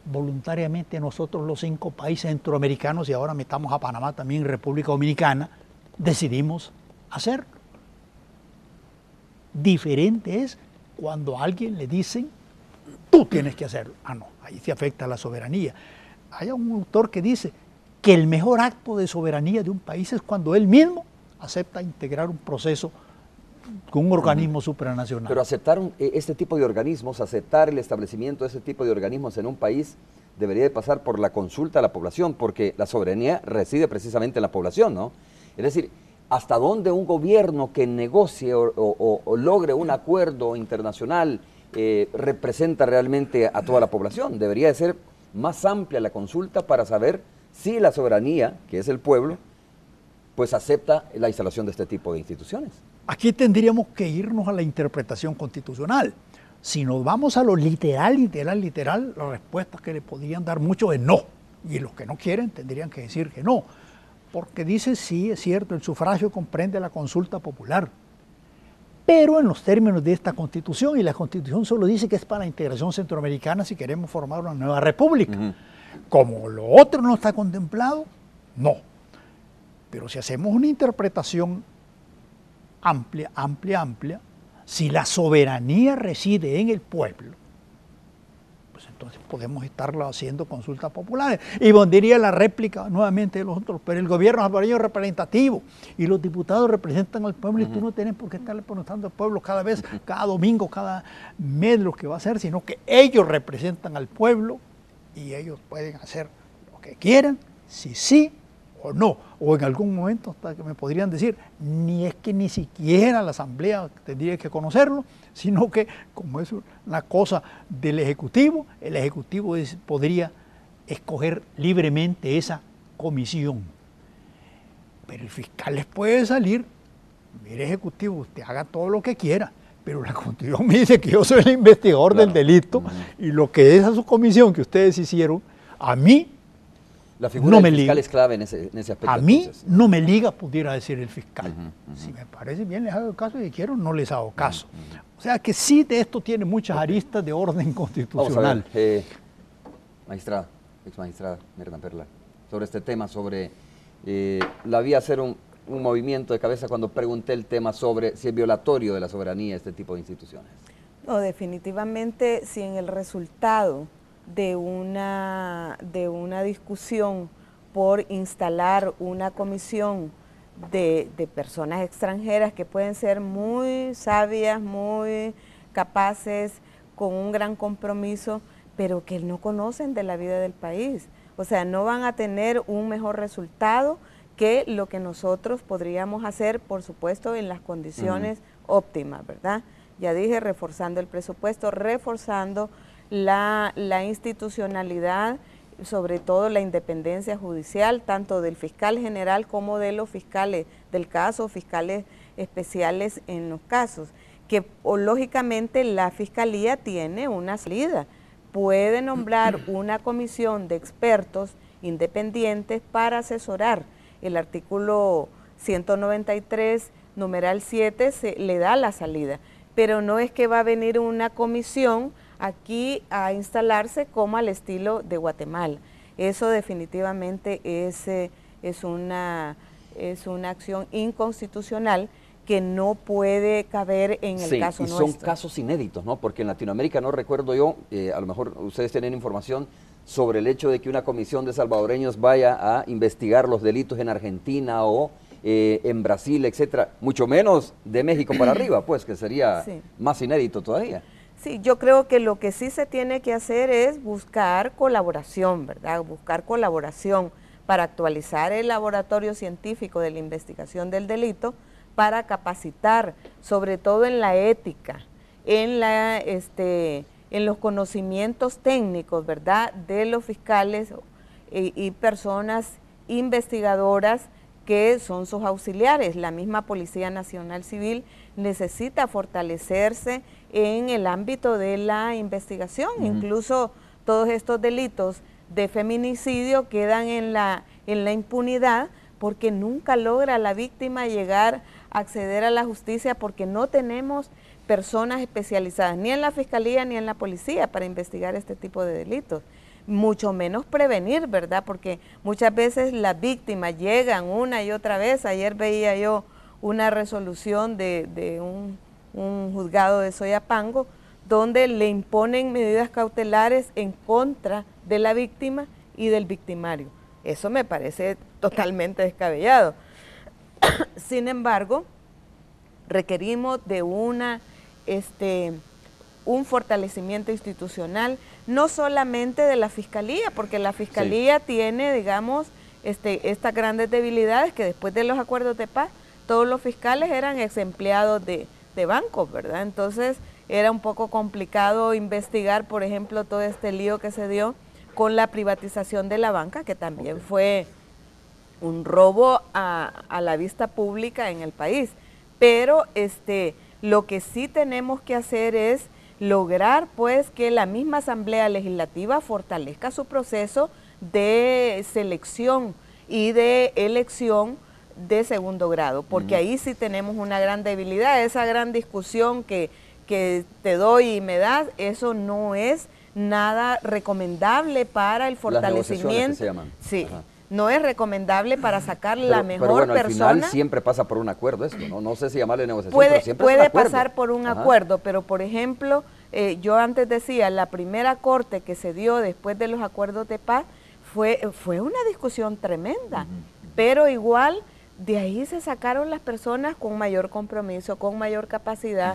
voluntariamente nosotros los 5 países centroamericanos, y ahora metamos a Panamá también, República Dominicana, decidimos hacerlo. Diferente es cuando a alguien le dicen, tú tienes que hacerlo. Ah, no, ahí se afecta la soberanía. Hay un autor que dice que el mejor acto de soberanía de un país es cuando él mismo acepta integrar un proceso con un organismo supranacional. Pero aceptar este tipo de organismos, aceptar el establecimiento de ese tipo de organismos en un país debería de pasar por la consulta a la población, porque la soberanía reside precisamente en la población, ¿no? Es decir, hasta dónde un gobierno que negocie o logre un acuerdo internacional representa realmente a toda la población. Debería de ser más amplia la consulta para saber si la soberanía, que es el pueblo, pues acepta la instalación de este tipo de instituciones. Aquí tendríamos que irnos a la interpretación constitucional. Si nos vamos a lo literal, la respuesta que le podrían dar muchos es no. Y los que no quieren tendrían que decir que no. Porque dice, sí, es cierto, el sufragio comprende la consulta popular. Pero en los términos de esta Constitución, y la Constitución solo dice que es para la integración centroamericana si queremos formar una nueva república. Como lo otro no está contemplado, no. Pero si hacemos una interpretación amplia, si la soberanía reside en el pueblo, pues entonces podemos estarlo haciendo consultas populares. Y diría la réplica nuevamente de los otros, pero el gobierno salvadoreño es representativo y los diputados representan al pueblo y tú no tienes por qué estarle preguntando al pueblo cada vez, cada domingo, cada mes lo que va a hacer, sino que ellos representan al pueblo y ellos pueden hacer lo que quieran, si sí o no, o en algún momento hasta que me podrían decir, ni es que ni siquiera la asamblea tendría que conocerlo, sino que como es una cosa del Ejecutivo, el Ejecutivo podría escoger libremente esa comisión. Pero el fiscal les puede salir, mire Ejecutivo, usted haga todo lo que quiera, pero la Constitución me dice que yo soy el investigador del delito y lo que es a su comisión que ustedes hicieron, a mí la figura del fiscal es clave en ese aspecto. A mí no me liga, pudiera decir el fiscal. Si me parece bien, les hago caso, y si quiero, no les hago caso. O sea que sí, de esto tiene muchas aristas de orden constitucional. Vamos a ver, magistrada, ex magistrada Mirna Perla, sobre este tema, sobre la vi hacer un movimiento de cabeza cuando pregunté el tema sobre si es violatorio de la soberanía este tipo de instituciones. No, definitivamente, si en el resultado de una discusión por instalar una comisión de personas extranjeras que pueden ser muy sabias, muy capaces, con un gran compromiso, pero que no conocen de la vida del país. O sea, no van a tener un mejor resultado que lo que nosotros podríamos hacer, por supuesto, en las condiciones óptimas, ¿verdad? Ya dije, reforzando el presupuesto, reforzando la institucionalidad, sobre todo la independencia judicial, tanto del fiscal general como de los fiscales del caso, fiscales especiales en los casos, que lógicamente la fiscalía tiene una salida, puede nombrar una comisión de expertos independientes para asesorar. El artículo 193, numeral 7, le da la salida, pero no es que va a venir una comisión aquí a instalarse como al estilo de Guatemala. Eso definitivamente es una acción inconstitucional que no puede caber en el caso nuestro. Sí, y son casos inéditos, ¿no? Porque en Latinoamérica, no recuerdo yo, a lo mejor ustedes tienen información sobre el hecho de que una comisión de salvadoreños vaya a investigar los delitos en Argentina o en Brasil, etcétera, mucho menos de México para arriba, pues, que sería más inédito todavía. Sí, yo creo que lo que sí se tiene que hacer es buscar colaboración, ¿verdad? Buscar colaboración para actualizar el laboratorio científico de la investigación del delito, para capacitar, sobre todo en la ética, en los conocimientos técnicos, ¿verdad?, de los fiscales y personas investigadoras que son sus auxiliares. La misma Policía Nacional Civil necesita fortalecerse en el ámbito de la investigación, incluso todos estos delitos de feminicidio quedan en la impunidad, porque nunca logra la víctima llegar a acceder a la justicia, porque no tenemos personas especializadas ni en la fiscalía ni en la policía para investigar este tipo de delitos, mucho menos prevenir, ¿verdad? Porque muchas veces las víctimas llegan una y otra vez. Ayer veía yo una resolución de un juzgado de Soyapango donde le imponen medidas cautelares en contra de la víctima y del victimario. Eso me parece totalmente descabellado. Sin embargo, requerimos de un fortalecimiento institucional, no solamente de la Fiscalía, porque la Fiscalía tiene, digamos, estas grandes debilidades que después de los acuerdos de paz, todos los fiscales eran ex empleados de bancos, ¿verdad? Entonces era un poco complicado investigar, por ejemplo, todo este lío que se dio con la privatización de la banca, que también fue un robo a la vista pública en el país. Pero lo que sí tenemos que hacer es lograr pues que la misma Asamblea Legislativa fortalezca su proceso de selección y de elección de segundo grado, porque ahí sí tenemos una gran debilidad. Esa gran discusión que te doy y me das, eso no es nada recomendable para el fortalecimiento. Que se llaman. Sí. Ajá. No es recomendable para sacar la mejor bueno, persona. al final siempre pasa por un acuerdo esto, ¿no? No sé si llamarle negociación, pero siempre puede es un acuerdo. pasar por un acuerdo, pero por ejemplo, yo antes decía, la primera corte que se dio después de los acuerdos de paz fue una discusión tremenda, pero igual de ahí se sacaron las personas con mayor compromiso, con mayor capacidad,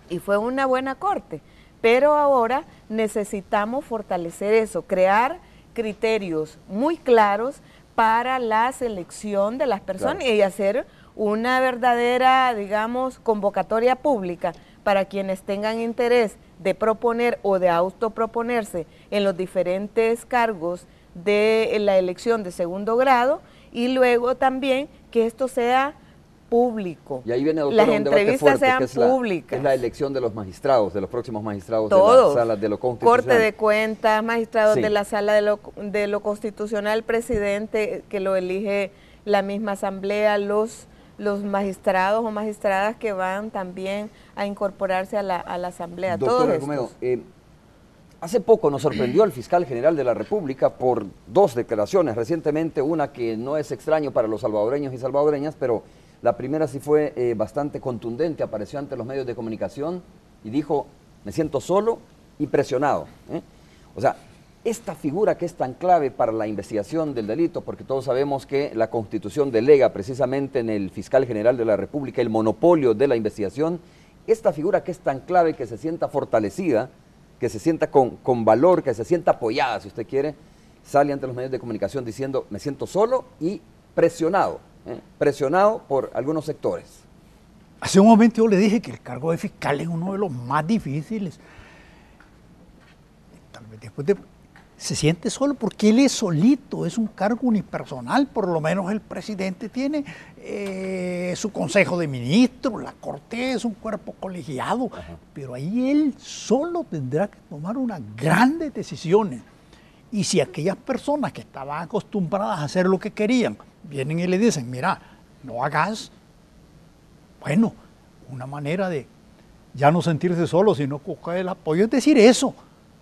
y fue una buena corte. Pero ahora necesitamos fortalecer eso, crear criterios muy claros para la selección de las personas, y hacer una verdadera, digamos, convocatoria pública para quienes tengan interés de proponer o de autoproponerse en los diferentes cargos de la elección de segundo grado, y luego también que esto sea público. Y ahí viene, doctora, las entrevistas sean públicas. Es la elección de los magistrados, de los próximos magistrados Todos. de la sala de lo constitucional. Corte de cuentas, magistrados de la sala de lo constitucional, presidente que lo elige la misma asamblea, los magistrados o magistradas que van también a incorporarse a la asamblea. Doctor Romero, hace poco nos sorprendió el fiscal general de la República por dos declaraciones recientemente, una que no es extraño para los salvadoreños y salvadoreñas, pero la primera sí fue bastante contundente, apareció ante los medios de comunicación y dijo: me siento solo y presionado. O sea, esta figura que es tan clave para la investigación del delito, porque todos sabemos que la Constitución delega precisamente en el fiscal general de la República el monopolio de la investigación, esta figura que es tan clave, que se sienta fortalecida, que se sienta con valor, que se sienta apoyada, si usted quiere, sale ante los medios de comunicación diciendo: me siento solo y presionado. Presionado por algunos sectores. Hace un momento yo le dije que el cargo de fiscal es uno de los más difíciles. Tal vez después se siente solo porque él es solito, es un cargo unipersonal. Por lo menos el presidente tiene su consejo de ministros, la corte es un cuerpo colegiado, pero ahí él solo tendrá que tomar unas grandes decisiones. Y si aquellas personas que estaban acostumbradas a hacer lo que querían vienen y le dicen: mira, no hagas, bueno, una manera de ya no sentirse solo, sino buscar el apoyo es decir eso.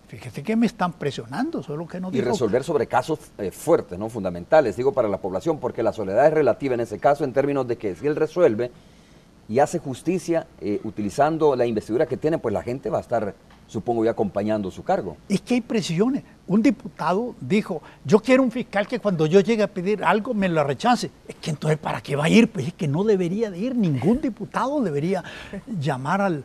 Fíjate que me están presionando, eso es lo que nos dijo. Y resolver sobre casos fuertes, ¿no? Fundamentales, digo, para la población, porque la soledad es relativa en ese caso, en términos de que si él resuelve y hace justicia utilizando la investidura que tiene, pues la gente va a estar, supongo yo, acompañando su cargo. Es que hay presiones. Un diputado dijo: yo quiero un fiscal que cuando yo llegue a pedir algo me lo rechace. Es que entonces, ¿para qué va a ir? Pues es que no debería de ir, ningún diputado debería llamar al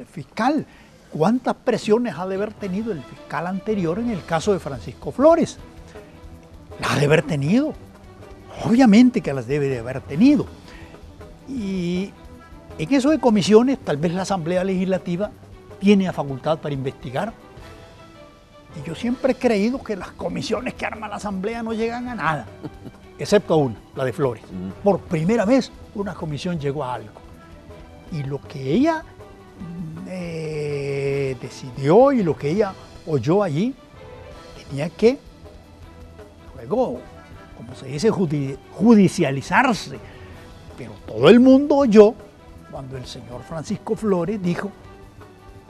fiscal. ¿Cuántas presiones ha de haber tenido el fiscal anterior en el caso de Francisco Flores? Las ha de haber tenido. Obviamente que las debe de haber tenido. Y en eso de comisiones, tal vez la Asamblea Legislativa tiene la facultad para investigar. Y yo siempre he creído que las comisiones que arma la Asamblea no llegan a nada, excepto una, la de Flores. Por primera vez una comisión llegó a algo. Y lo que ella decidió y lo que ella oyó allí, tenía que, luego, como se dice, judicializarse. Pero todo el mundo oyó cuando el señor Francisco Flores dijo,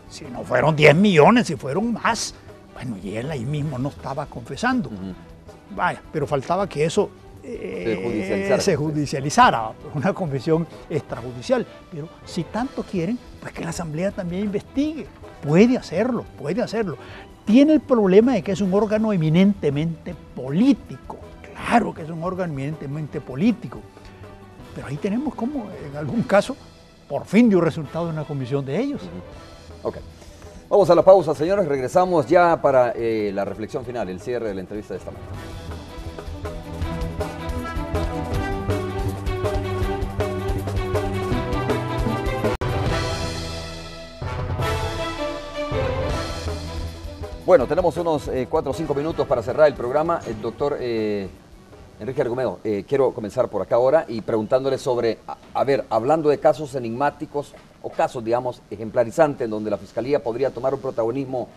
si no fueron 10 millones, si fueron más. Bueno, y él ahí mismo no estaba confesando. Vaya, pero faltaba que eso se judicializara, una confesión extrajudicial. Pero si tanto quieren, pues que la Asamblea también investigue. Puede hacerlo, puede hacerlo. Tiene el problema de que es un órgano eminentemente político. Claro que es un órgano eminentemente político. Pero ahí tenemos como, en algún caso, por fin dio resultado en una comisión de ellos. Ok. Vamos a la pausa, señores. Regresamos ya para la reflexión final, el cierre de la entrevista de esta mañana. Bueno, tenemos unos 4 o 5 minutos para cerrar el programa. El doctor Enrique Argumedo, quiero comenzar por acá ahora y preguntándole sobre, a ver, hablando de casos enigmáticos o casos, digamos, ejemplarizantes, en donde la Fiscalía podría tomar un protagonismo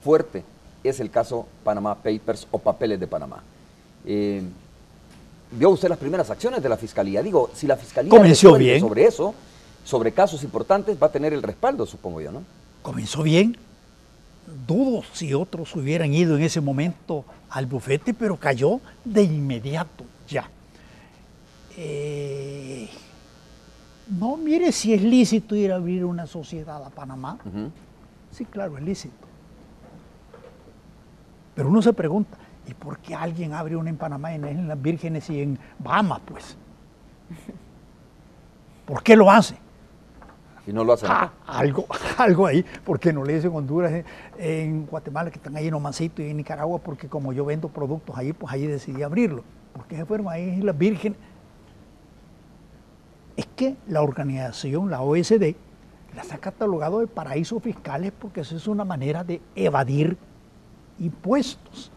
fuerte, es el caso Panama Papers o Papeles de Panamá. ¿Vio usted las primeras acciones de la Fiscalía? Digo, si la Fiscalía comenzó bien sobre eso, sobre casos importantes, va a tener el respaldo, supongo yo, ¿no? Comenzó bien. Dudo si otros hubieran ido en ese momento al bufete, pero cayó de inmediato ya. No, mire si es lícito ir a abrir una sociedad a Panamá. Sí, claro, es lícito. Pero uno se pregunta, ¿y por qué alguien abre una en Panamá, en las Vírgenes y en Bahamas, pues? ¿Por qué lo hace? Y no lo hacen. Algo ahí, porque no le dicen Honduras, en Guatemala, que están ahí en Omancito, y en Nicaragua, porque como yo vendo productos ahí, pues ahí decidí abrirlo. ¿Por qué se fueron ahí en las Vírgenes? Es que la organización, la OSD, las ha catalogado de paraísos fiscales porque eso es una manera de evadir impuestos.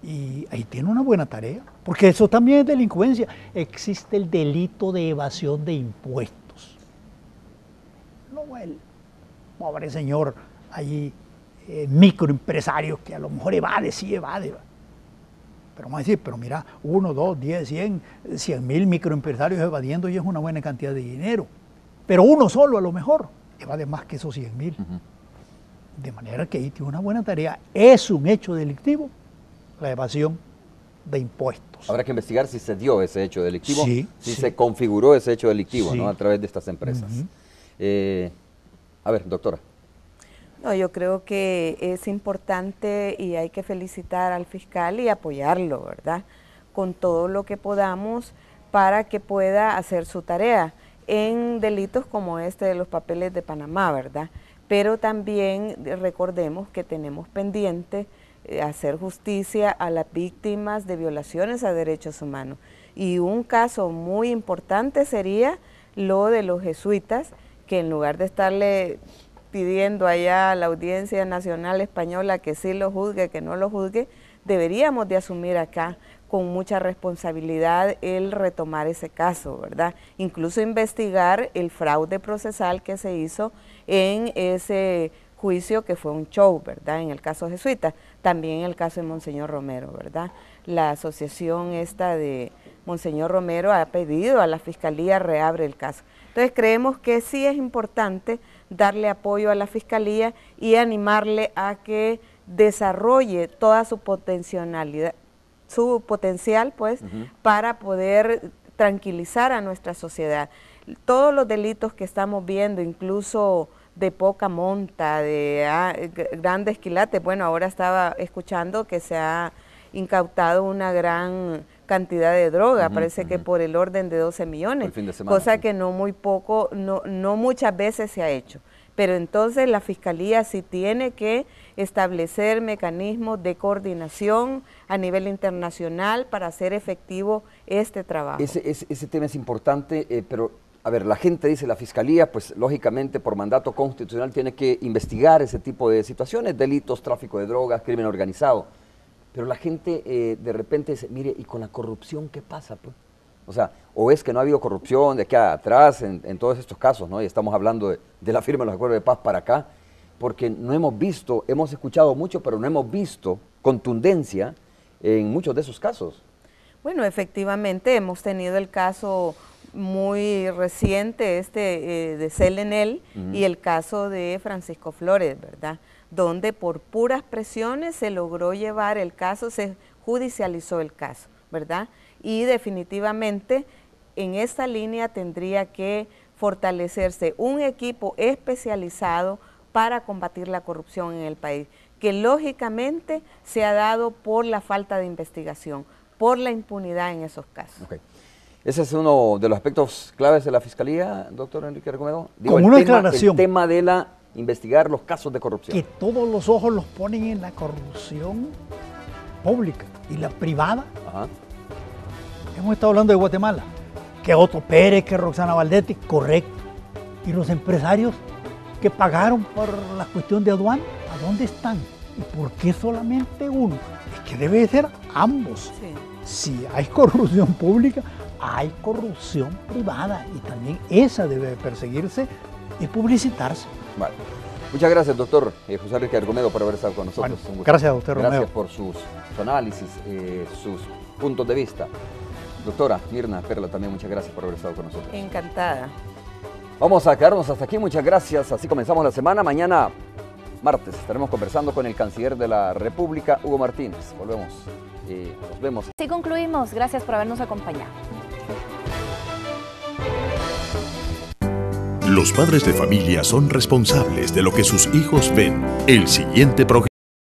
Y ahí tiene una buena tarea, porque eso también es delincuencia. Existe el delito de evasión de impuestos. No, el pobre señor allí, microempresarios que a lo mejor evade, sí evade. Pero vamos a decir, pero mira, 1, 2, 10, 100 mil microempresarios evadiendo y es una buena cantidad de dinero. Pero uno solo a lo mejor evade más que esos 100.000. De manera que ahí tiene una buena tarea. Es un hecho delictivo la evasión de impuestos. Habrá que investigar si se dio ese hecho delictivo, si se configuró ese hecho delictivo, ¿no? A través de estas empresas. A ver, doctora. No, yo creo que es importante y hay que felicitar al fiscal y apoyarlo, ¿verdad? Con todo lo que podamos para que pueda hacer su tarea en delitos como este de los papeles de Panamá, ¿verdad? Pero también recordemos que tenemos pendiente hacer justicia a las víctimas de violaciones a derechos humanos. Y un caso muy importante sería lo de los jesuitas, que en lugar de estarle pidiendo allá a la Audiencia Nacional Española que sí lo juzgue, que no lo juzgue, deberíamos de asumir acá con mucha responsabilidad el retomar ese caso, ¿verdad? Incluso investigar el fraude procesal que se hizo en ese juicio que fue un show, ¿verdad? En el caso jesuita, también en el caso de Monseñor Romero, ¿verdad? La asociación esta de Monseñor Romero ha pedido a la Fiscalía reabre el caso. Entonces creemos que sí es importante darle apoyo a la Fiscalía y animarle a que desarrolle toda su potencialidad, su potencial, pues, para poder tranquilizar a nuestra sociedad. Todos los delitos que estamos viendo, incluso de poca monta, de grandes quilates, bueno, ahora estaba escuchando que se ha incautado una gran cantidad de droga, parece que por el orden de 12 millones, cosa que no muy poco, no muchas veces se ha hecho. Pero entonces la Fiscalía sí tiene que establecer mecanismos de coordinación a nivel internacional para hacer efectivo este trabajo. Ese tema es importante, pero a ver, la gente dice, la Fiscalía, pues lógicamente por mandato constitucional tiene que investigar ese tipo de situaciones, delitos, tráfico de drogas, crimen organizado. Pero la gente de repente dice, mire, ¿y con la corrupción qué pasa, pues? O sea, o es que no ha habido corrupción de aquí atrás en todos estos casos, ¿no? Y estamos hablando de la firma de los acuerdos de paz para acá, porque no hemos visto, hemos escuchado mucho, pero no hemos visto contundencia en muchos de esos casos. Bueno, efectivamente hemos tenido el caso muy reciente de Celenel y el caso de Francisco Flores, ¿verdad? Donde por puras presiones se logró llevar el caso, se judicializó el caso, ¿verdad? Y definitivamente en esta línea tendría que fortalecerse un equipo especializado para combatir la corrupción en el país, que lógicamente se ha dado por la falta de investigación, por la impunidad en esos casos. Okay. Ese es uno de los aspectos claves de la Fiscalía, doctor Enrique Recomedo. Como una declaración. El tema de investigar los casos de corrupción. Que todos los ojos los ponen en la corrupción pública y la privada. Ajá. Hemos estado hablando de Guatemala, que Otto Pérez, que Roxana Valdetti, correcto. Y los empresarios que pagaron por la cuestión de aduana, ¿a dónde están? ¿Y por qué solamente uno? Es que debe ser ambos. Sí. Si hay corrupción pública, hay corrupción privada y también esa debe perseguirse y publicitarse. Vale. Muchas gracias, doctor José Enrique Recomedo, por haber estado con nosotros. Bueno, gracias, doctor Romeo. Gracias por su análisis, sus puntos de vista. Doctora Mirna Perla, también muchas gracias por haber estado con nosotros. Encantada. Vamos a quedarnos hasta aquí, muchas gracias. Así comenzamos la semana. Mañana, martes, estaremos conversando con el canciller de la República, Hugo Martínez. Volvemos y nos vemos. Así concluimos. Gracias por habernos acompañado. Los padres de familia son responsables de lo que sus hijos ven. El siguiente programa.